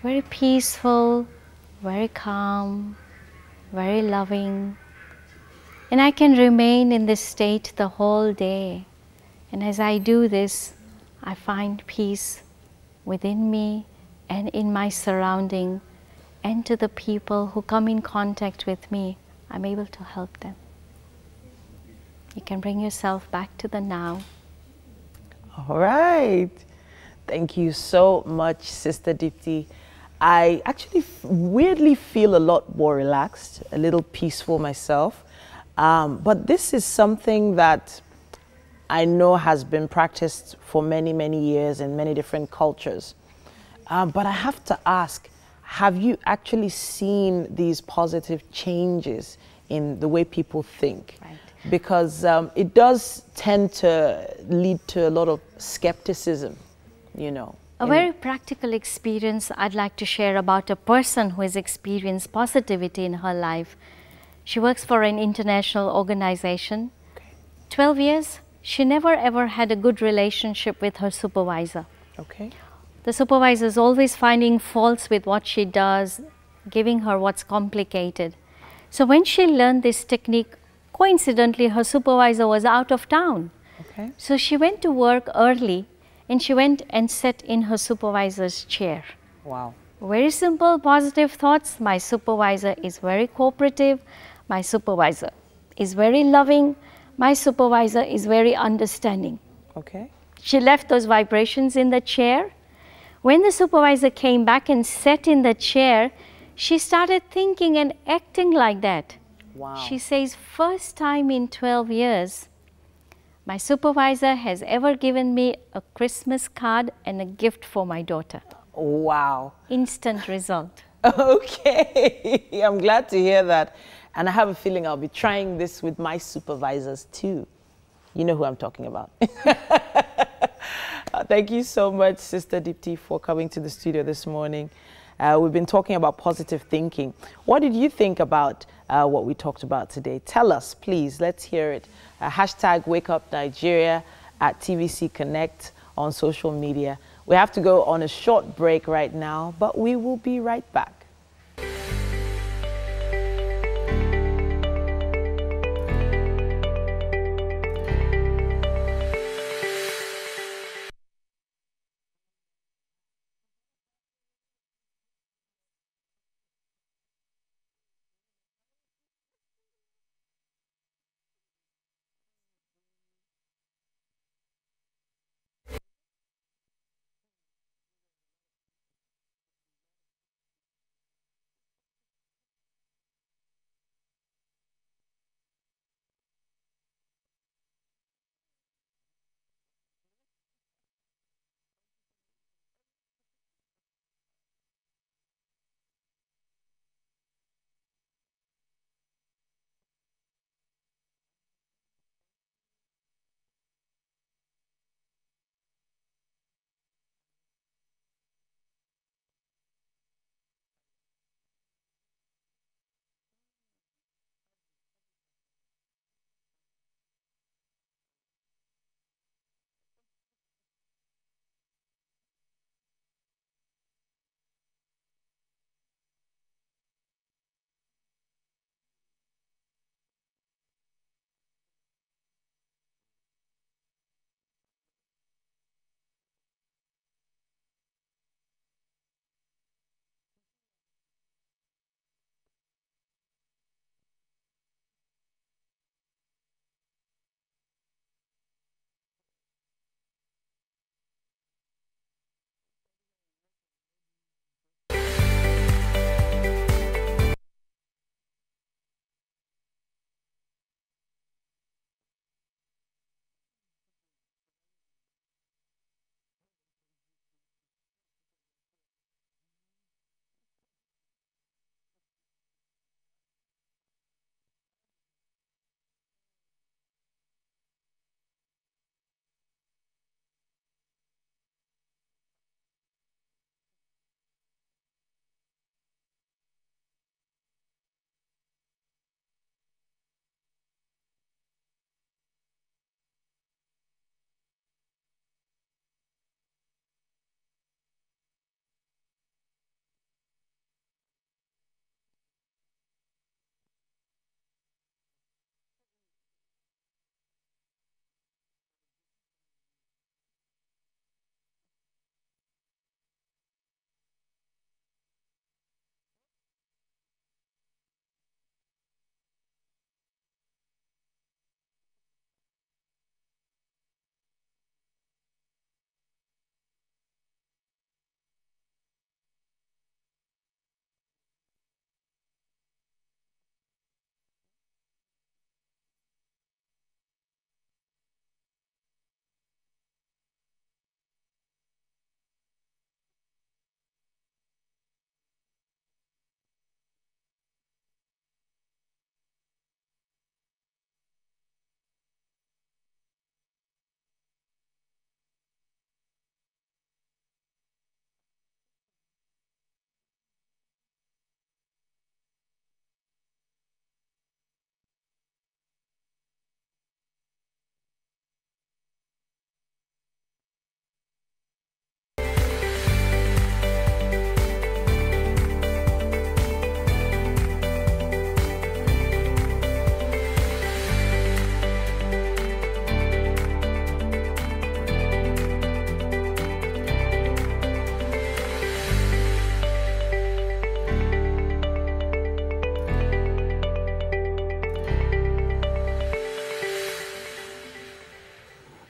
Very peaceful, very calm, very loving. And I can remain in this state the whole day. And as I do this, I find peace within me and in my surrounding, and to the people who come in contact with me, I'm able to help them. You can bring yourself back to the now. All right. Thank you so much, Sister Deepti. I actually weirdly feel a lot more relaxed, a little peaceful myself. But this is something that I know has been practiced for many, many years in many different cultures. But I have to ask, have you actually seen these positive changes in the way people think? Right. Because it does tend to lead to a lot of skepticism, you know. A very practical experience I'd like to share about a person who has experienced positivity in her life. She works for an international organization. 12 years. She never ever had a good relationship with her supervisor. Okay. The supervisor is always finding faults with what she does, giving her what's complicated. So when she learned this technique, coincidentally her supervisor was out of town. Okay. So she went to work early and she went and sat in her supervisor's chair. Wow. Very simple, positive thoughts. My supervisor is very cooperative. My supervisor is very loving. My supervisor is very understanding. Okay. She left those vibrations in the chair. When the supervisor came back and sat in the chair, she started thinking and acting like that. Wow. She says, first time in 12 years, my supervisor has ever given me a Christmas card and a gift for my daughter. Wow. Instant result. Okay. I'm glad to hear that. And I have a feeling I'll be trying this with my supervisors too. You know who I'm talking about. Thank you so much, Sister Deepti, for coming to the studio this morning. We've been talking about positive thinking. What did you think about what we talked about today? Tell us, please. Let's hear it. #WakeUpNigeria at TVC Connect on social media. We have to go on a short break right now, but we will be right back.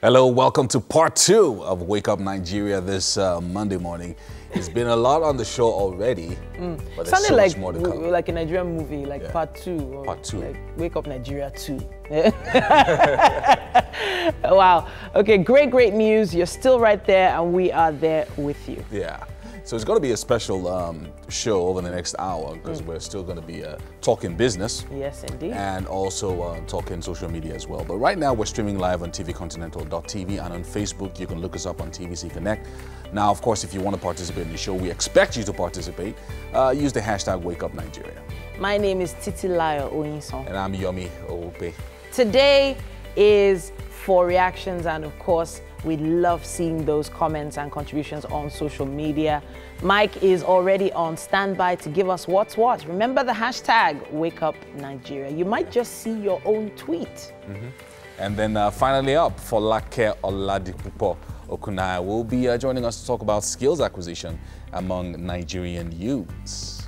Hello, welcome to part 2 of Wake Up Nigeria this Monday morning. It's been a lot on the show already, but there's so much more to come. Like a Nigerian movie, like part 2. Or part 2. Like Wake Up Nigeria 2. Wow. Okay, great news. You're still right there, and we are there with you. Yeah. So it's going to be a special show over the next hour because we're still going to be talking business. Yes, indeed. And also talking social media as well. But right now we're streaming live on tvcontinental.tv and on Facebook. You can look us up on TVC Connect. Now, of course, if you want to participate in the show, we expect you to participate. Use the hashtag #WakeUpNigeria. My name is Titilayo Oyinson. And I'm Yomi Ope. Today is for reactions, and of course, We love seeing those comments and contributions on social media. Mike is already on standby to give us what's what. Remember the hashtag #WakeUpNigeria. You might just see your own tweet. And then finally up, Folake Oladipupo Okunai will be joining us to talk about skills acquisition among Nigerian youths.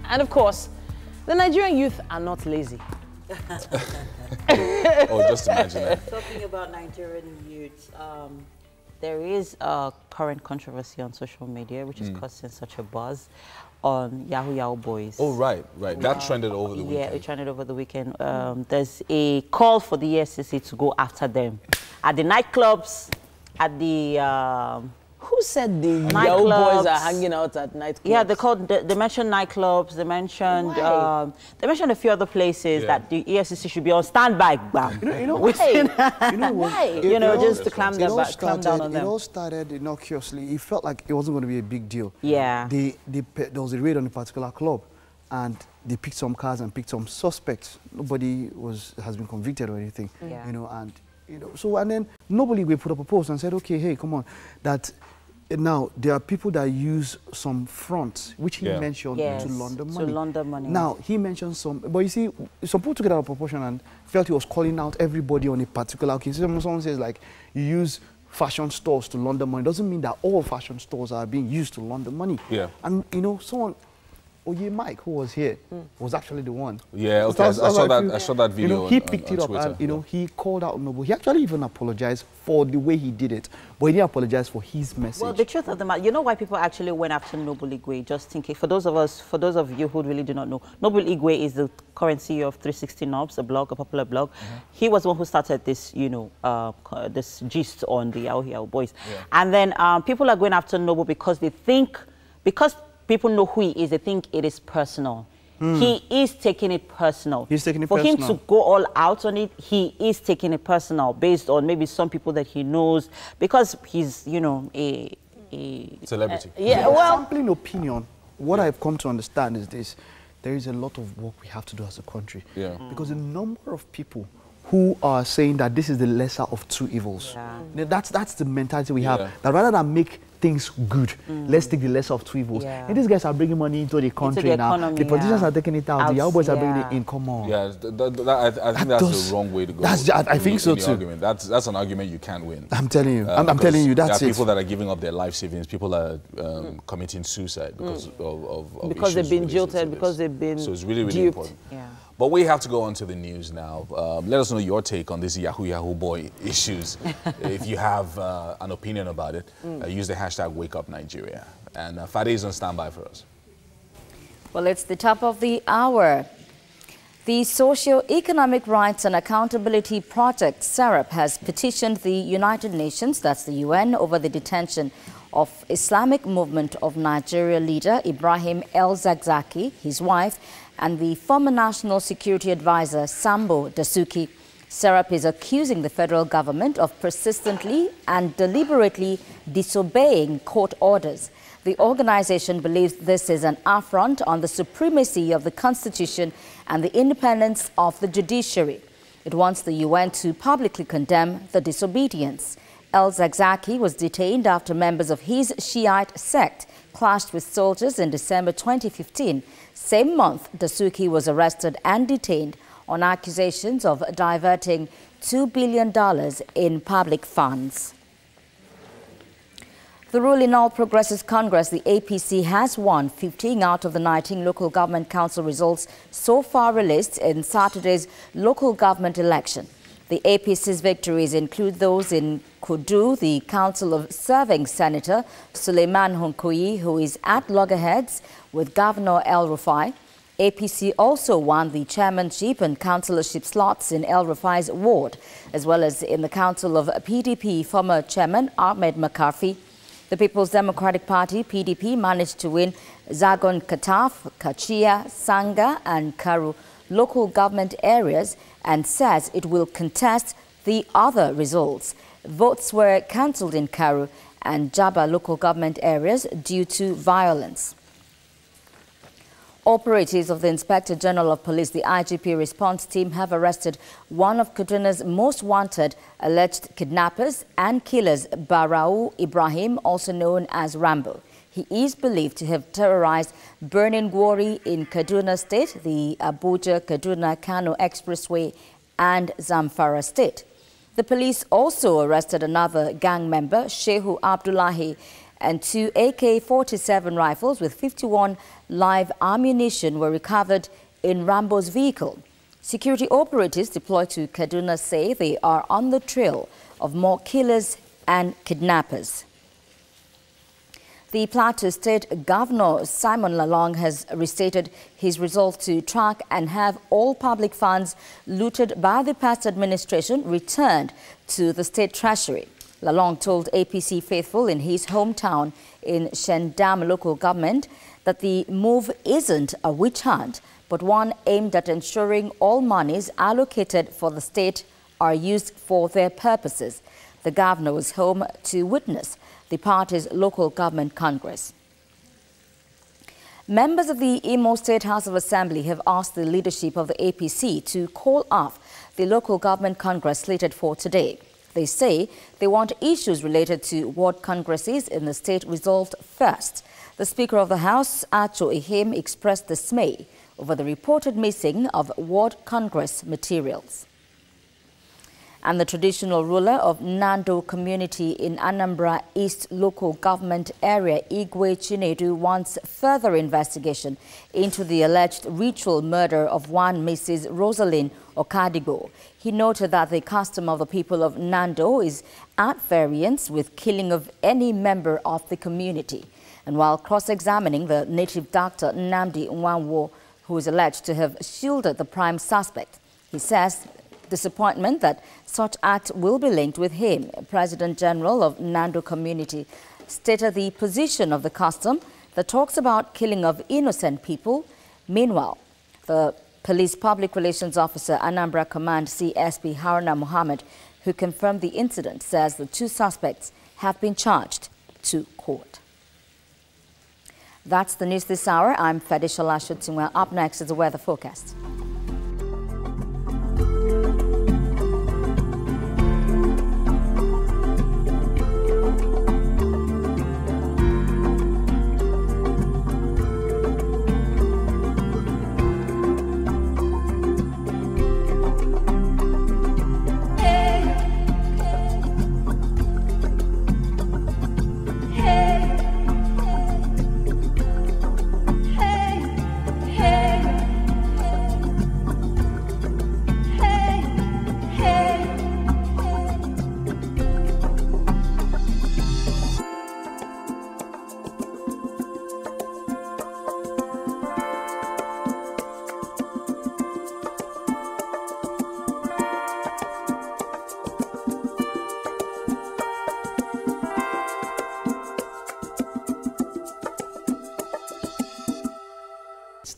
And of course, the Nigerian youth are not lazy. Oh, just imagine that. Talking about Nigerian youth, there is a current controversy on social media which is causing such a buzz on Yahoo Boys. Oh, right. That trended over the weekend. Yeah, it trended over the weekend. There's a call for the EFCC to go after them at the nightclubs, at the... Who said the young boys are hanging out at nightclubs? Yeah, they mentioned nightclubs. They mentioned a few other places that the EFCC should be on standby. Bam. Just to clamp down on them. It all started innocuously. It felt like it wasn't going to be a big deal. Yeah. There was a raid on a particular club, and they picked some cars and picked some suspects. Nobody has been convicted or anything. Yeah. And then Nobly we put up a post and said, okay, hey, come on, that. Now, there are people that use some fronts, which he mentioned, to launder money. To launder money. Now, he mentioned some, but you see, some people took it out of proportion and felt he was calling out everybody on a particular case. Someone says, like, you use fashion stores to launder money. Doesn't mean that all fashion stores are being used to launder money. Yeah. And, someone... Mike, who was here, was actually the one. Yeah, okay. I saw that video. He picked it up Twitter. and, he called out Noble. He actually even apologized for the way he did it, but he didn't apologize for his message. Well, the truth of the matter, you know why people actually went after Noble Igwe? Just thinking, for those of you who really do not know, Noble Igwe is the current CEO of 360 Knobs, a popular blog. He was the one who started this, this gist on the Yahoo Boys. Yeah. And then people are going after Noble because they think, people know who he is, they think it is personal. He is taking it personal. He's taking it For personal. him to go all out on it, he is taking it personal based on maybe some people that he knows, because he's, a celebrity. Sampling opinion, what I've come to understand is this: there is a lot of work we have to do as a country. Yeah. Because the number of people who are saying that this is the lesser of two evils. Yeah. That's the mentality we have. That rather than make things good, let's take the lesser of two evils. Yeah. And these guys are bringing money into the country now. The politicians are taking it out. The Yahoo Boys are bringing it in. Come on. Yeah, I think that's the wrong way to go. I think so too. Argument. That's an argument you can't win. I'm telling you. I'm telling you. That's there are people that are giving up their life savings. People are committing suicide because because they've been jilted. Because they've been so it's really, really duped. important. Yeah. But we have to go on to the news now. Let us know your take on these Yahoo Boy issues. If you have an opinion about it, use the hashtag #WakeUpNigeria. And Fadi is on standby for us. Well, it's the top of the hour. The Socio-Economic Rights and Accountability Project, SERAP, has petitioned the United Nations, that's the UN, over the detention of Islamic Movement of Nigeria leader Ibrahim El-Zakzaky, his wife, and the former National Security Advisor Sambo Dasuki. SERAP is accusing the federal government of persistently and deliberately disobeying court orders. The organization believes this is an affront on the supremacy of the Constitution and the independence of the judiciary. It wants the UN to publicly condemn the disobedience. El-Zakzaky was detained after members of his Shiite sect clashed with soldiers in December 2015. Same month, Dasuki was arrested and detained on accusations of diverting $2 billion in public funds. The ruling All Progressives Congress, the APC, has won 15 out of the 19 local government council results so far released in Saturday's local government election. The APC's victories include those in Kudu, the council of serving Senator Suleiman Hunkoyi, who is at loggerheads with Governor El-Rufai. APC also won the chairmanship and councillorship slots in El-Rufai's ward, as well as in the council of PDP former chairman Ahmed McCarthy. The People's Democratic Party, PDP, managed to win Zagon Kataf, Kachia, Sanga and Karu local government areas and says it will contest the other results. Votes were cancelled in Karu and Jaba local government areas due to violence. Operatives of the Inspector General of Police, the IGP response team, have arrested one of Kaduna's most wanted alleged kidnappers and killers, Barau Ibrahim, also known as Rambo. He is believed to have terrorized Birnin Gwari in Kaduna State, the Abuja-Kaduna-Kano Expressway, and Zamfara State. The police also arrested another gang member, Shehu Abdullahi, and 2 AK-47 rifles with 51 live ammunition were recovered in Rambo's vehicle. Security operatives deployed to Kaduna say they are on the trail of more killers and kidnappers. The Plateau State Governor Simon Lalong has restated his resolve to track and have all public funds looted by the past administration returned to the state treasury. Lalong told APC faithful in his hometown in Shendam local government that the move isn't a witch hunt, but one aimed at ensuring all monies allocated for the state are used for their purposes. The governor was home to witness the party's local government congress. Members of the Imo State House of Assembly have asked the leadership of the APC to call off the local government congress slated for today. They say they want issues related to ward congresses in the state resolved first. The Speaker of the House, Acho Ihim, expressed dismay over the reported missing of ward congress materials. And the traditional ruler of Nando community in Anambra East local government area, Igwe Chinedu, wants further investigation into the alleged ritual murder of one Mrs. Rosalind Okadigo. He noted that the custom of the people of Nando is at variance with killing of any member of the community. And while cross-examining the native doctor Nnamdi Nwanwo, who is alleged to have shielded the prime suspect, he says disappointment that such act will be linked with him. President General of Nando community stated the position of the custom that talks about killing of innocent people. Meanwhile, the Police Public Relations Officer, Anambra Command CSP Haruna Mohammed, who confirmed the incident, says the 2 suspects have been charged to court. That's the news this hour. I'm Fedisha Lashutingwa. Up next is the weather forecast.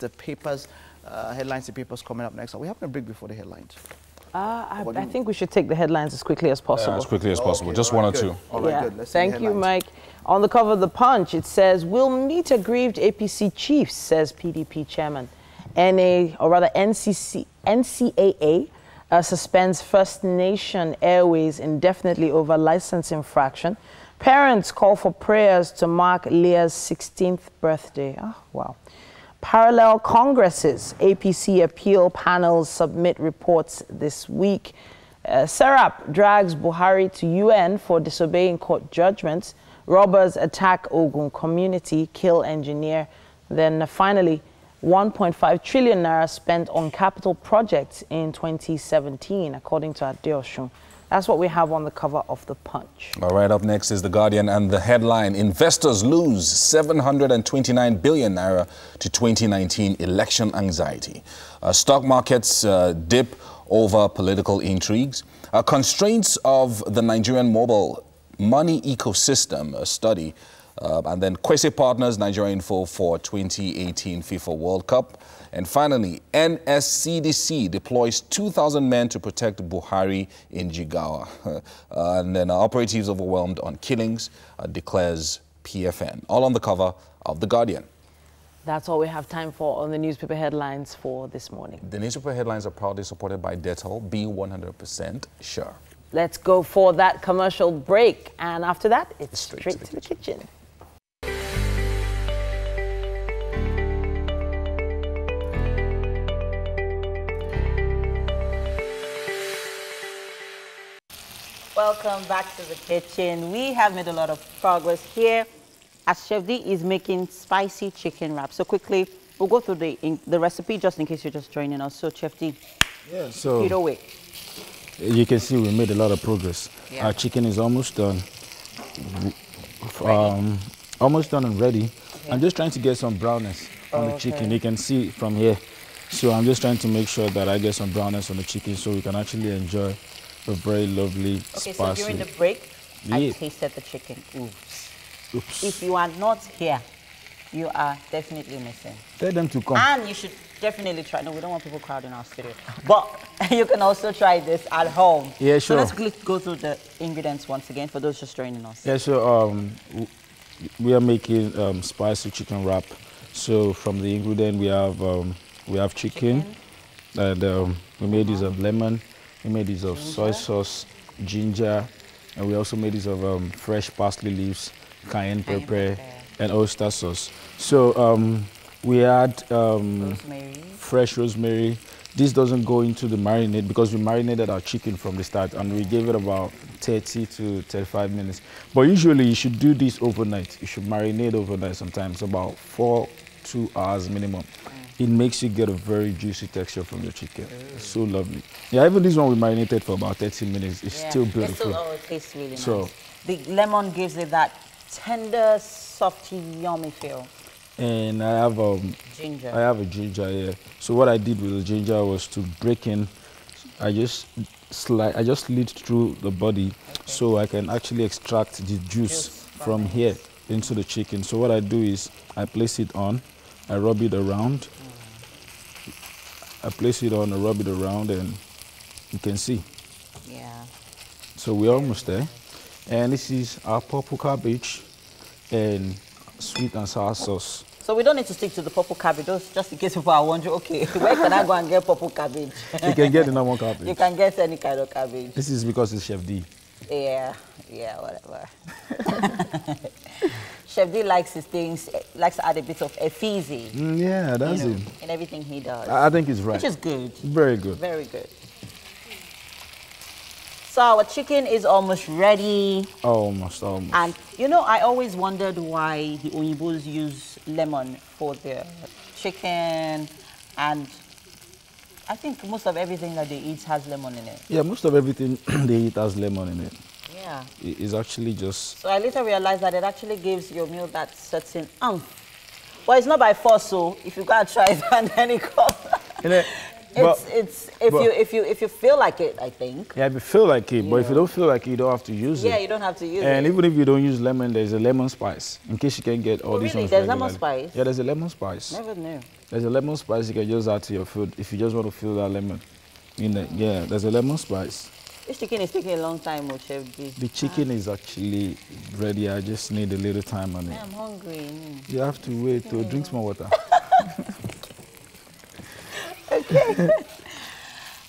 The papers, headlines, the papers coming up next. Are we having a break before the headlines? I think we should take the headlines as quickly as possible. As quickly as possible. Okay, Just all right, one or good. two. All right, good. Let's see the Thank you, headlines. Mike. On the cover of The Punch, it says, "We'll meet aggrieved APC chiefs," says PDP chairman. NCAA suspends First Nation Airways indefinitely over license infraction. Parents call for prayers to mark Leah's 16th birthday. Oh, wow. Parallel congresses, APC appeal panels submit reports this week. Serap drags Buhari to UN for disobeying court judgments. Robbers attack Ogun community, kill engineer. Then finally, 1.5 trillion naira spent on capital projects in 2017, according to Adeosun. That's what we have on the cover of The Punch. All right, up next is The Guardian and the headline, "Investors lose 729 billion naira to 2019 election anxiety." Stock markets dip over political intrigues. Constraints of the Nigerian mobile money ecosystem, a study. And then Kwesi Partners, Nigeria Info for 2018 FIFA World Cup. And finally, NSCDC deploys 2,000 men to protect Buhari in Jigawa. And then operatives overwhelmed on killings, declares PFN. All on the cover of The Guardian. That's all we have time for on the newspaper headlines for this morning. The newspaper headlines are proudly supported by Dettol. Be 100% sure. Let's go for that commercial break. And after that, it's straight to the kitchen. Welcome back to the kitchen. We have made a lot of progress here as Chef D is making spicy chicken wrap. So quickly, we'll go through the recipe just in case you're just joining us. So Chef D, Yeah, so take it away. you can see we made a lot of progress. Yeah. Our chicken is almost done. Almost done and ready. Okay. I'm just trying to get some brownness on the chicken. okay. You can see from here. So I'm just trying to make sure that I get some brownness on the chicken so we can actually enjoy a very lovely Okay, spicy. so during the break, I Yeah. tasted the chicken. Oops. Oops. If you are not here, you are definitely missing. Tell them to come. And you should definitely try. No, we don't want people crowding our studio. But you can also try this at home. Yeah, So sure. let's quickly go through the ingredients once again for those just joining us. Yeah, so we are making spicy chicken wrap. So from the ingredient we have chicken. And we made use of lemon. We made use of soy sauce, ginger, and we also made use of fresh parsley leaves, cayenne pepper, and oyster sauce. So we add Rosemary. fresh rosemary. This doesn't go into the marinade because we marinated our chicken from the start and we gave it about 30 to 35 minutes. But usually you should do this overnight. You should marinate overnight sometimes, about 2 hours minimum. It makes you get a very juicy texture from your chicken. It's so lovely. Yeah, even this one we marinated for about 30 minutes. It's still beautiful. It tastes really So- nice. The lemon gives it that tender, softy, yummy feel. And I have Ginger. I have a ginger here. So what I did with the ginger was to break in. I just slid through the body so I can actually extract the juice from here into the chicken. So what I do is I place it on, I rub it around. I place it on, I rub it around, and you can see. Yeah. So we're almost there. And this is our purple cabbage and sweet and sour sauce. So we don't need to stick to the purple cabbage, just in case people are wondering, okay, where can I go and get purple cabbage? You can get the normal cabbage. You can get any kind of cabbage. This is because it's Chef D. Yeah, whatever. Chef D likes his things, likes to add a bit of effigy Yeah, that's it. in everything he does. I think it's right. Which is good. Very good. Very good. So our chicken is almost ready. Almost. And you know, I always wondered why the Oyinbos use lemon for their chicken, and I think most of everything that they eat has lemon in it. Yeah, most of everything they eat has lemon in it. Yeah. It's actually just... So I later realized that it actually gives your meal that certain Well, it's not by force, so if you gotta try it and then it comes. If you feel like it, I think. Yeah, if you feel like it, but if you don't feel like it, you don't have to use it. Yeah, you don't have to use it. And even if you don't use lemon, there's a lemon spice. In case you can get all these really? ones There's lemon regularly. spice? Yeah, there's a lemon spice. Never knew. There's a lemon spice you can just add to your food if you just want to feel that lemon. Yeah, there's a lemon spice. This chicken is taking a long time, Chef D. The chicken is actually ready. I just need a little time on it. I'm hungry. You have to wait to drink some water.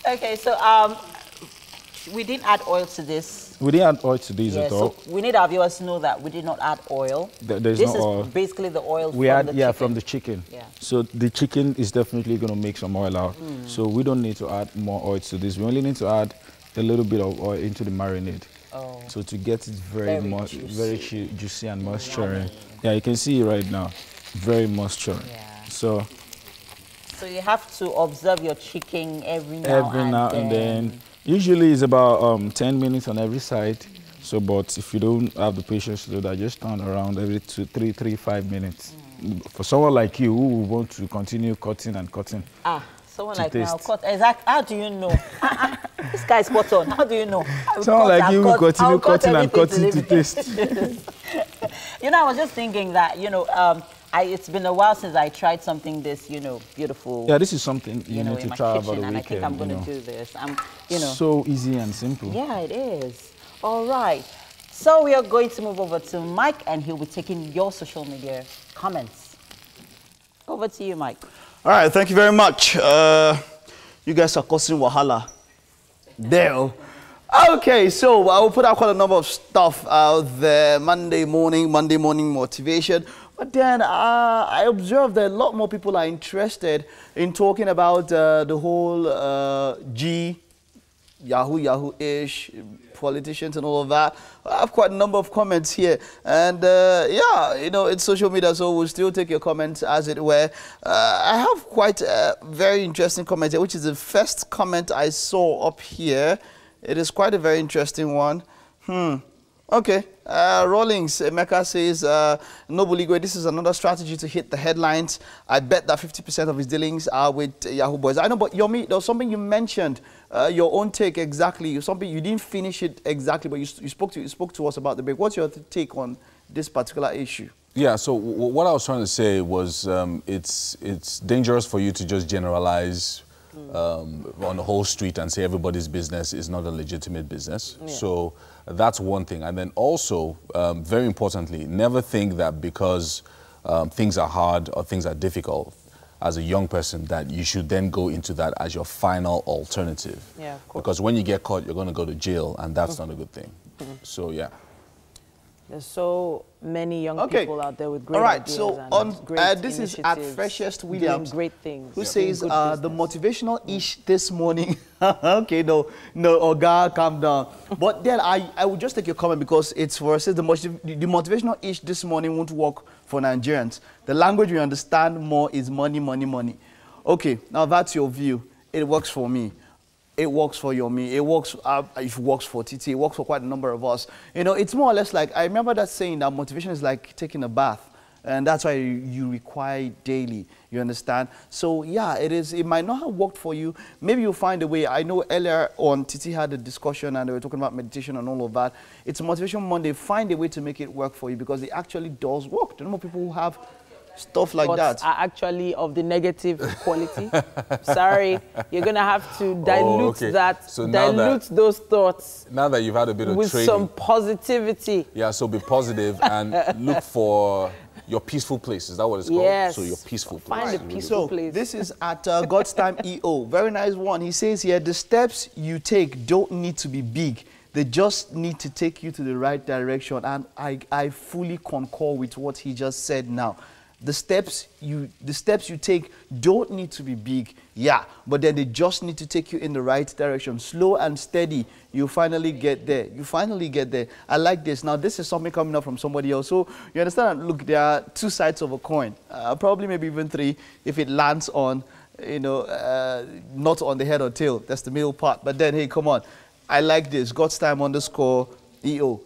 Okay, so we didn't add oil to this. We didn't add oil to these at all. So we need our viewers to know that we did not add oil. There's this no oil. is basically the oil We from add, the yeah, chicken. from the chicken. Yeah. So the chicken is definitely going to make some oil out. So we don't need to add more oil to this. We only need to add a little bit of oil into the marinade. Oh. So to get it very juicy and moisturizing. Yummy. Yeah, you can see it right now. Very moisturizing. Yeah. So you have to observe your chicken every now and then. Usually it's about 10 minutes on every side. So, but if you don't have the patience to do that, just turn around every 5 minutes. For someone like you who want to continue cutting and cutting. Someone to like me, I'll taste. cut. Exactly. How do you know? This guy is spot on. How do you know? Someone like you who continue cutting and cutting to taste. You know, I was just thinking that, you know, it's been a while since I tried something this, you know, beautiful. Yeah, this is something you know, need in to my try kitchen, over the and weekend. I think I'm going to do this. You know. So easy and simple. Yeah, it is. All right. So we are going to move over to Mike, and he'll be taking your social media comments. Over to you, Mike. All right, thank you very much. You guys are causing wahala. There. Okay, so I will put out quite a number of stuff out there. Monday morning motivation. But then I observed that a lot more people are interested in talking about the whole Yahoo-ish, politicians and all of that. I have quite a number of comments here. And yeah, you know, it's social media, so we'll still take your comments as it were. I have quite a very interesting comment here, which is the first comment I saw up here. It is quite a very interesting one. Okay. Rawlings, Emeka says, Noble Igwe, this is another strategy to hit the headlines. I bet that 50% of his dealings are with Yahoo boys. I know, but Yomi, there was something you mentioned, your own take exactly. Something you didn't finish it exactly, but you spoke to us about the break. What's your take on this particular issue? Yeah, so what I was trying to say was it's dangerous for you to just generalize on the whole street and say everybody's business is not a legitimate business. Yeah. So that's one thing. And then also, very importantly, never think that because things are hard or things are difficult as a young person that you should then go into that as your final alternative. Yeah, of course. Because when you get caught, you're going to go to jail, and that's not a good thing. So, yeah. There's so many young people out there with great ideas. All right, so on, this is at Freshest Williams, great things, who says the motivational-ish this morning. Okay, no, Oga, calm down. But then I will just take your comment because it's for us. The motivational-ish this morning won't work for Nigerians. The language we understand more is money, money, money. Okay, now that's your view. It works for me. It works for Yomi. It works for Titi. It works for quite a number of us. You know, it's more or less like, I remember that saying that motivation is like taking a bath. And that's why you require it daily. You understand? So, yeah, it is. It might not have worked for you. Maybe you'll find a way. I know earlier on, Titi had a discussion and they were talking about meditation and all of that. It's a Motivation Monday. Find a way to make it work for you because it actually does work. There are more people who have stuff like that are actually of the negative quality. Sorry, you're gonna have to dilute that, so dilute those thoughts. Now that you've had a bit of with training, some positivity. Yeah, so be positive and look for your peaceful place. Is that what it's called? Yes. So your peaceful place. Find a peaceful place. This is at God's Time EO. Very nice one. He says here, the steps you take don't need to be big. They just need to take you to the right direction. And I fully concur with what he just said now. The steps you take don't need to be big, yeah, but then they just need to take you in the right direction. Slow and steady, you finally get there. You finally get there. I like this. Now, this is something coming up from somebody else. So, you understand? Look, there are two sides of a coin. Probably maybe even three if it lands on, you know, not on the head or tail. That's the middle part. But then, hey, come on. I like this. God's Time _EO.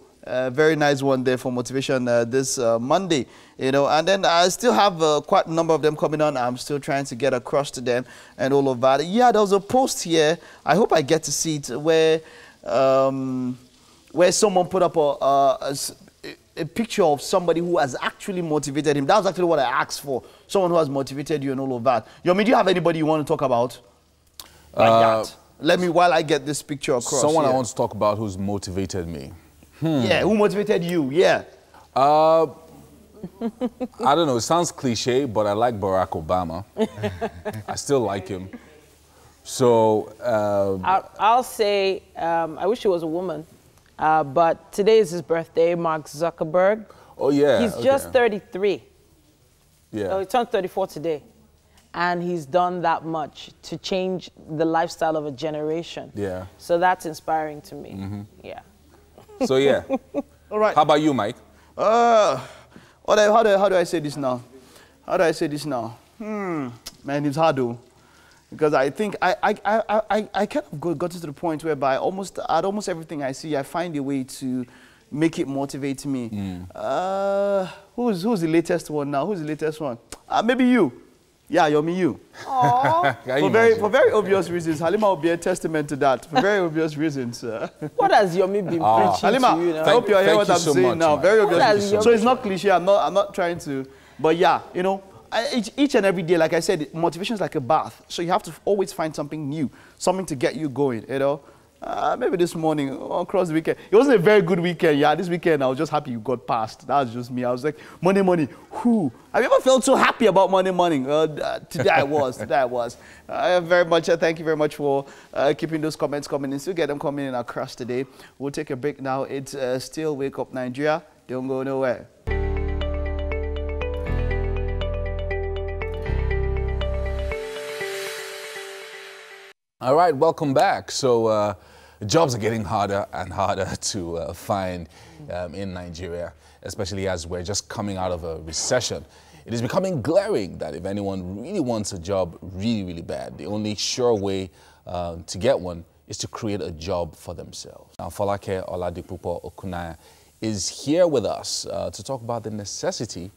Very nice one there for motivation this Monday, you know, and then I still have quite a number of them coming on. I'm still trying to get across to them and all of that. Yeah, there was a post here. I hope I get to see it where someone put up a picture of somebody who has actually motivated him. That was actually what I asked for. Someone who has motivated you and all of that. Yomi, do you have anybody you want to talk about? Like that. Let me, while I get this picture across. Someone I want to talk about who's motivated me. Yeah, who motivated you? Yeah. I don't know. It sounds cliche, but I like Barack Obama. I still like him. So I'll say I wish he was a woman, but today is his birthday. Mark Zuckerberg. Oh yeah. He's just 33. Yeah. So he turned 34 today, and he's done that much to change the lifestyle of a generation. Yeah. So that's inspiring to me. Yeah. So yeah. All right. How about you, Mike? How do I say this now? How do I say this now? Man, it's hard though, because I think I kind of got to the point whereby almost everything I see, I find a way to make it motivate me. Who's the latest one now? Who's the latest one? Maybe you. Yeah, Yomi, you. For very obvious reasons. Halima will be a testament to that. For very obvious reasons. What has Yomi been preaching Halima, to you now? I hope you hear what I'm saying now. Very obvious. So it's not cliche. I'm not trying to. But yeah, you know, each and every day, like I said, motivation is like a bath. So you have to always find something new, something to get you going. You know, Maybe this morning, across the weekend. It wasn't a very good weekend. Yeah, this weekend I was just happy you got past. That was just me. I was like, money, money. Who? Have you ever felt so happy about money, money? Today I was. Today I was. Very much. Thank you very much for keeping those comments coming in. Still get them coming in across today. We'll take a break now. It's still Wake Up Nigeria. Don't go nowhere. All right, welcome back. So jobs are getting harder and harder to find in Nigeria, especially as we're just coming out of a recession. It is becoming glaring that if anyone really wants a job really, really bad, the only sure way to get one is to create a job for themselves. Now, Folake Oladipupo Okunaya is here with us to talk about the necessity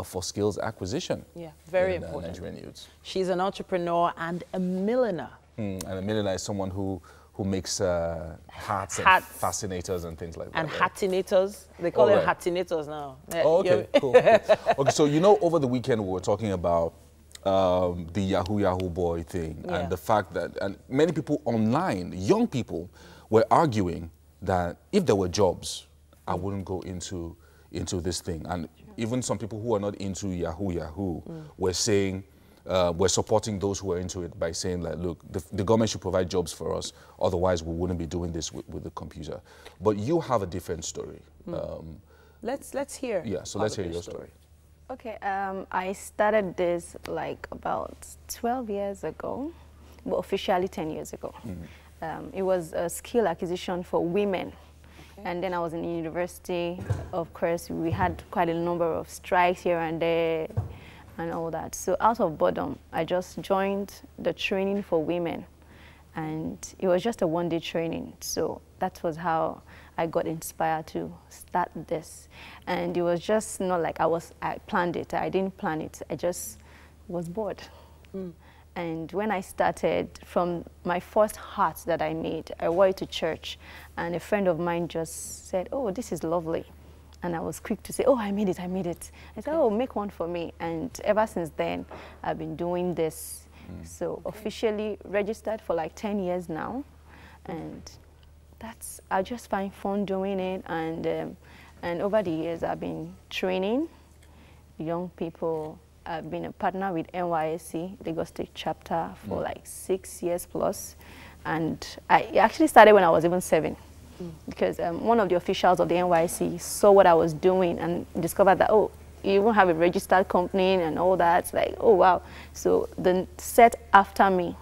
for skills acquisition. Yeah, very important. Nigerian youths. She's an entrepreneur and a milliner. And a milliner is someone who makes hats and fascinators and things like that. And hatinators. They call them hatinators now. Oh, okay, cool. Okay, so you know, over the weekend we were talking about the Yahoo boy thing and the fact that many people online, young people, were arguing that if there were jobs, I wouldn't go into this thing. And even some people who are not into Yahoo were saying, we're supporting those who are into it by saying that, look, the government should provide jobs for us, otherwise we wouldn't be doing this with the computer. But you have a different story. Let's hear. Yeah, so let's hear your story. Okay, I started this like about 12 years ago, but officially 10 years ago. It was a skill acquisition for women. And then I was in university. Of course, we had quite a number of strikes here and there, and all that. So out of boredom, I just joined the training for women. And it was just a one-day training. So that was how I got inspired to start this. And it was just not like I planned it. I didn't plan it. I just was bored. And when I started, from my first hat that I made, I wore it to church. And a friend of mine just said, oh, this is lovely. And I was quick to say, oh, I made it, I made it. I said, oh, make one for me. And ever since then, I've been doing this. So officially registered for like 10 years now. And I just find fun doing it. And over the years, I've been training young people. I've been a partner with NYSC, Lagos State chapter, for like 6 years plus. And I actually started when I was even 7. Because one of the officials of the NYSC saw what I was doing and discovered that, oh, you even have a registered company and all that. It's like, oh, wow. So the set after me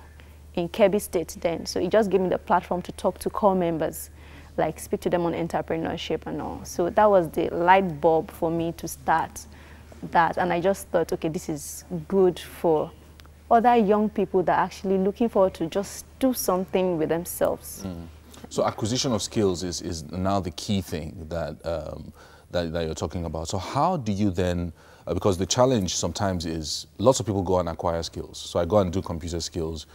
in Kebbi State then. So it just gave me the platform to talk to core members, like speak to them on entrepreneurship and all. So that was the light bulb for me to start that. And I just thought, okay, this is good for other young people that are actually looking forward to just do something with themselves. So acquisition of skills is now the key thing that, that you're talking about. So how do you then, because the challenge sometimes is lots of people go and acquire skills. So I go and do computer skills.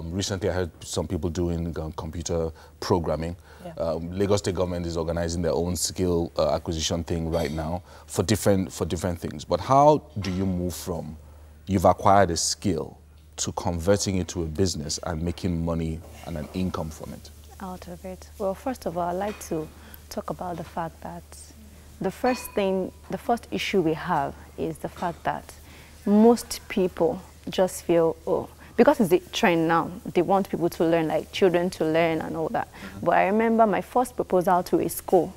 Recently I heard some people doing computer programming. Lagos State government is organizing their own skill acquisition thing right now for different things. But how do you move from you've acquired a skill to converting it to a business and making money and an income from it? Out of it. Well, first of all, I'd like to talk about the fact that the first issue we have is the fact that most people just feel, oh, because it's the trend now, they want people to learn, like children to learn and all that. But I remember my first proposal to a school,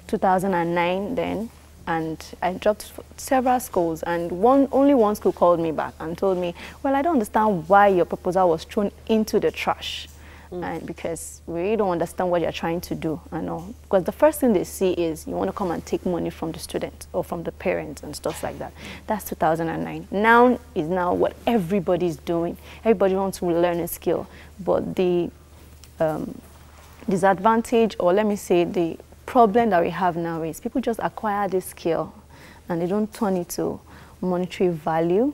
2009 then, and I dropped several schools, and only one school called me back and told me, well, I don't understand why your proposal was thrown into the trash. And because we really don't understand what you're trying to do and all. Because the first thing they see is you want to come and take money from the student or from the parents and stuff like that. That's 2009. Now is what everybody's doing. Everybody wants to learn a skill. But the disadvantage, or let me say the problem that we have now is people just acquire this skill and they don't turn it to monetary value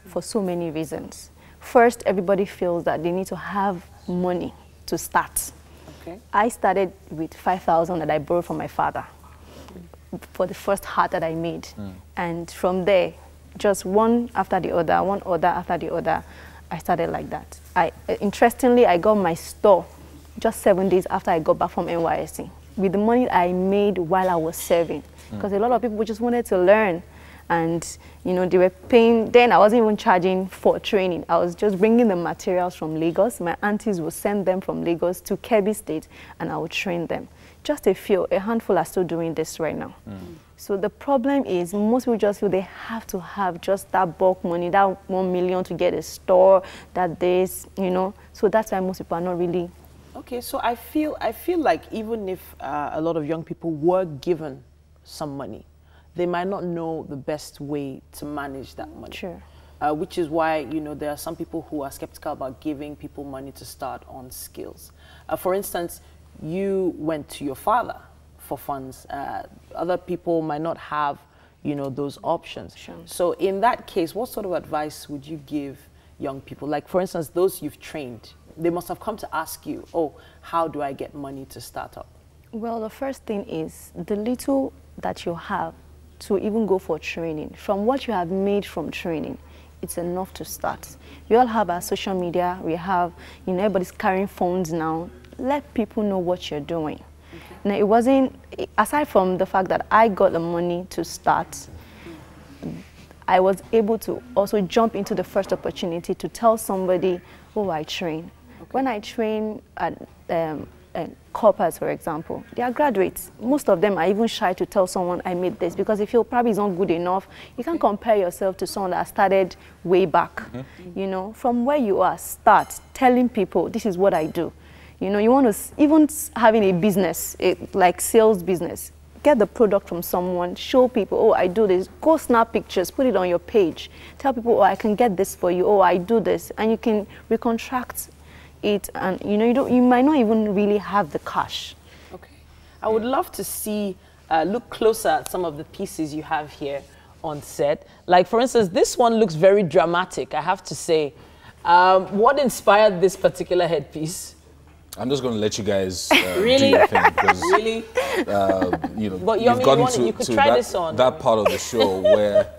for so many reasons. First, everybody feels that they need to have money to start. I started with 5,000 that I borrowed from my father for the first hat that I made. And from there, just one after the other, one order after the other, I started like that. Interestingly, I got my store just 7 days after I got back from NYSC, with the money I made while I was serving. Because a lot of people just wanted to learn. And, you know, they were paying, then I wasn't even charging for training. I was just bringing the materials from Lagos. My aunties would send them from Lagos to Kebbi State, and I would train them. Just a handful are still doing this right now. So the problem is most people just feel they have to have just that bulk money, that 1 million to get a store, that this, you know. So that's why most people are not really. Okay, so I feel like even if a lot of young people were given some money, they might not know the best way to manage that money. Sure. Which is why, you know, there are some people who are skeptical about giving people money to start on skills. For instance, you went to your father for funds. Other people might not have, you know, those options. Sure. So in that case, what sort of advice would you give young people? Like, for instance, those you've trained, they must have come to ask you, oh, how do I get money to start up? Well, the first thing is the little that you have to even go for training. From what you have made from training, it's enough to start. We all have our social media. We have, you know, everybody's carrying phones now. Let people know what you're doing. Okay. Now, it wasn't, aside from the fact that I got the money to start, I was able to also jump into the first opportunity to tell somebody, oh, I train. Okay. When I train at corpers, for example, they are graduates. Most of them are even shy to tell someone I made this because they feel probably it's not good enough. You can't compare yourself to someone that started way back. You know, from where you are, start telling people this is what I do. You know, you want to, even having a business, like sales business, get the product from someone, show people, oh, I do this. Go snap pictures, put it on your page. Tell people, oh, I can get this for you. Oh, I do this. And you can recontract it, and you know, you might not even really have the cash. Okay. I would love to see, look closer at some of the pieces you have here on set. Like, for instance, this one looks very dramatic, I have to say. What inspired this particular headpiece? I'm just going to let you guys really? do your thing. Because, really? You know, but you've gotten you could try this on. That part of the show where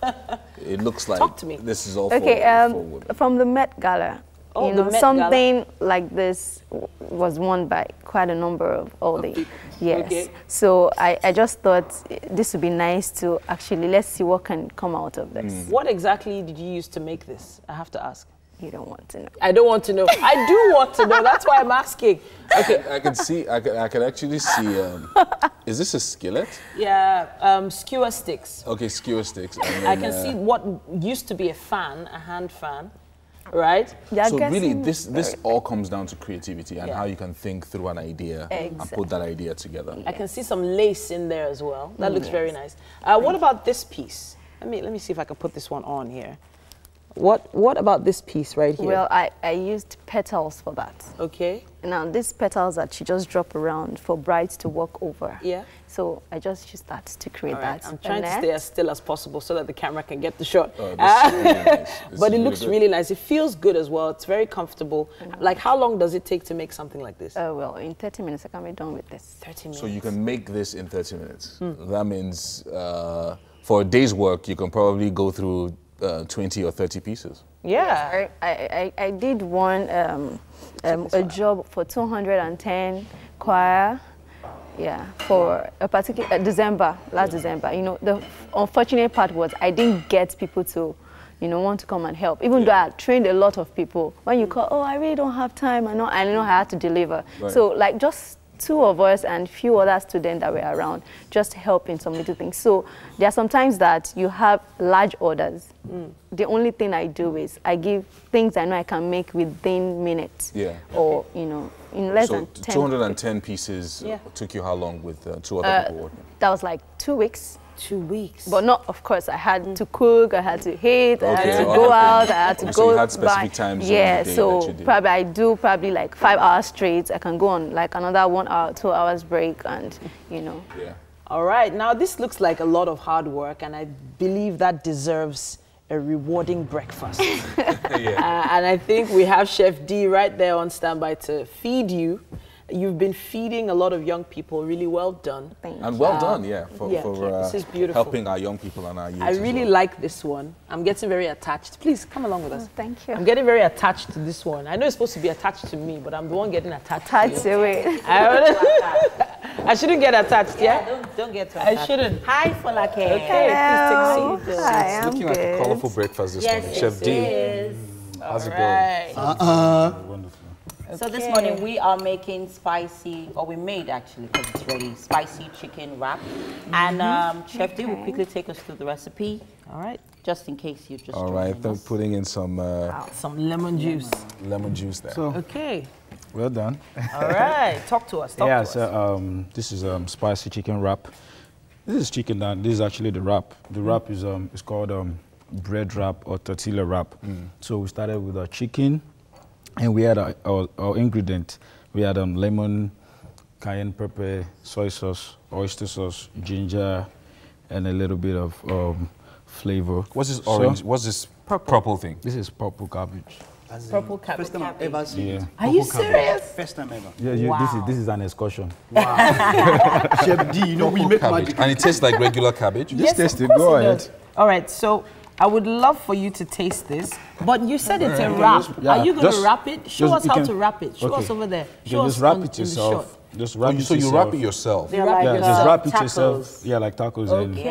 it looks like this is all okay, for women. From the Met Gala. Oh, you know, something like this was won by quite a number of all the, yes. Okay. So I just thought this would be nice to actually, let's see what can come out of this. What exactly did you use to make this? I have to ask. You don't want to know. I don't want to know. I do want to know. That's why I'm asking. Okay. I can see, I can actually see, is this a skillet? Yeah, skewer sticks. Okay, skewer sticks. And then, I can see what used to be a fan, a hand fan. Right? Yeah, so really, this all comes down to creativity and how you can think through an idea and put that idea together. I can see some lace in there as well. That looks very nice. What about this piece? Let me see if I can put this one on here. What about this piece right here? Well, I used petals for that. Okay. Now, these petals that you just drop around for brides to walk over. Yeah. So I just used that to create that. I'm trying to stay as still as possible so that the camera can get the shot. Oh, really nice. But it looks really nice. It feels good as well. It's very comfortable. Like, how long does it take to make something like this? Well, in 30 minutes, I can be done with this. 30 minutes. So you can make this in 30 minutes. That means for a day's work, you can probably go through 20 or 30 pieces. Yeah. I did one, a job for 210 choir. Yeah, for a particular last December. You know, the unfortunate part was I didn't get people to, you know, want to come and help. Even though I trained a lot of people. When you call, oh, I really don't have time. I know I had to deliver. Right. So like just 2 of us and few other students that were around just helping some little things. So there are sometimes that you have large orders. The only thing I do is I give things I know I can make within minutes. Yeah. Or, you know, in less than 10. 210 pieces took you how long with 2 other people working? That was like 2 weeks. 2 weeks. But not, of course, I had to cook, I had to eat, I had to go out, I had to go so you had specific times yeah, so probably I do like 5 hours straight. I can go on like another 1 hour, 2 hours break and, you know. Yeah. All right, now this looks like a lot of hard work and I believe that deserves a rewarding breakfast. And I think we have Chef D right there on standby to feed you You've been feeding a lot of young people. Really well done. Thank And you. well done, yeah, for this is beautiful. helping our young people and our youth. I really like this one. I'm getting very attached. Please come along with us. Thank you. I'm getting very attached to this one. I know it's supposed to be attached to me, but I'm the one getting attached Touch to you. away. I shouldn't get attached, yeah? Don't get too I attached. shouldn't. Hi, Folake. Okay, Hello. please take a seat. Hi, It's I'm looking like a good. colorful breakfast this morning. Chef it D. is. How's it Right. Wonderful. So this morning we are making spicy, or we made actually, because it's ready, spicy chicken wrap. And Chef D will quickly take us through the recipe, All right. just in case you just All right, joining us. putting in some Some lemon juice. lemon juice there. So, Okay. well done. All right. Talk to us. Talk Yeah, to us. so this is spicy chicken wrap. This is chicken and this is actually the wrap. The wrap is it's called bread wrap or tortilla wrap. So we started with our chicken and we had our ingredient. We had lemon, cayenne pepper, soy sauce, oyster sauce, ginger, and a little bit of flavor. What's this So, orange? What's this purple thing? this is purple cabbage. Purple cabbage. First time I've ever seen Yeah. it. Are you serious? First time ever. Yeah, this is an excursion. Chef D, you know we make Cabbage. magic. And it tastes like regular cabbage? Just taste of it, course go it ahead. does. All right, so I would love for you to taste this, but you said it's a You can wrap. just- yeah, Are you going to just- wrap it? Show just- us you how can- to wrap it. Show okay. us over there. You Show can us just wrap on- it in the shot. yourself. Just wrap it So you yourself. wrap it yourself? They're like Yeah, just wrap it tacos. yourself. Yeah, like tacos. And Okay,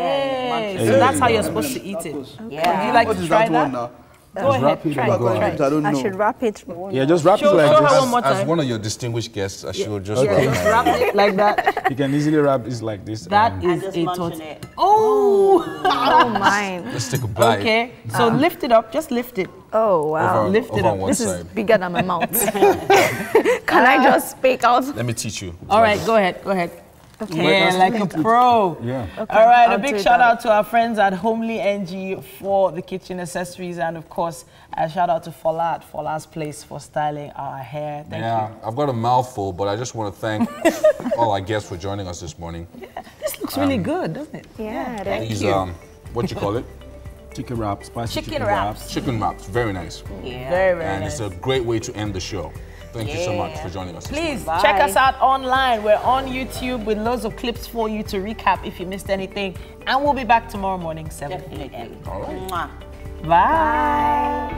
Yeah, so yeah. that's how you're supposed to eat it. Yeah. Would you like What to is try that that? one now? Go ahead, wrap it try and it. go Try ahead. it. I don't I know. should wrap it. yeah, just wrap Show it like her this. one more As time. one of your distinguished guests, I should just Yeah, just wrap it like that. You can easily wrap it like this. That and is just a munching tot. it. Oh! Oh, mine. Let's take a bite. Okay, so lift it up. Just lift it. Oh, wow. Over, Lift it over up. on one This is side. bigger than my mouth. Can I just speak out? Let me teach you. All right, go ahead. Go ahead. Yeah, like a pro. Yeah. All right, I'll a big do shout that. out to our friends at Homely NG for the kitchen accessories, and of course, a shout out to Fola at Fola's Place for styling our hair. Thank Yeah, I've got a mouthful, but I just want to thank all our guests for joining us this morning. you. This looks really good, doesn't it? Yeah, thank These, you. what you call it? Chicken wrap, spicy Chicken chicken, wraps. wrap. Chicken wraps. Very nice. Yeah. Very, very And nice. it's a great way to end the show. Thank you so much for joining us. this Please Bye. check us out online. We're on YouTube with loads of clips for you to recap if you missed anything. And we'll be back tomorrow morning, 7 Definitely. morning. All right. Mwah. Bye.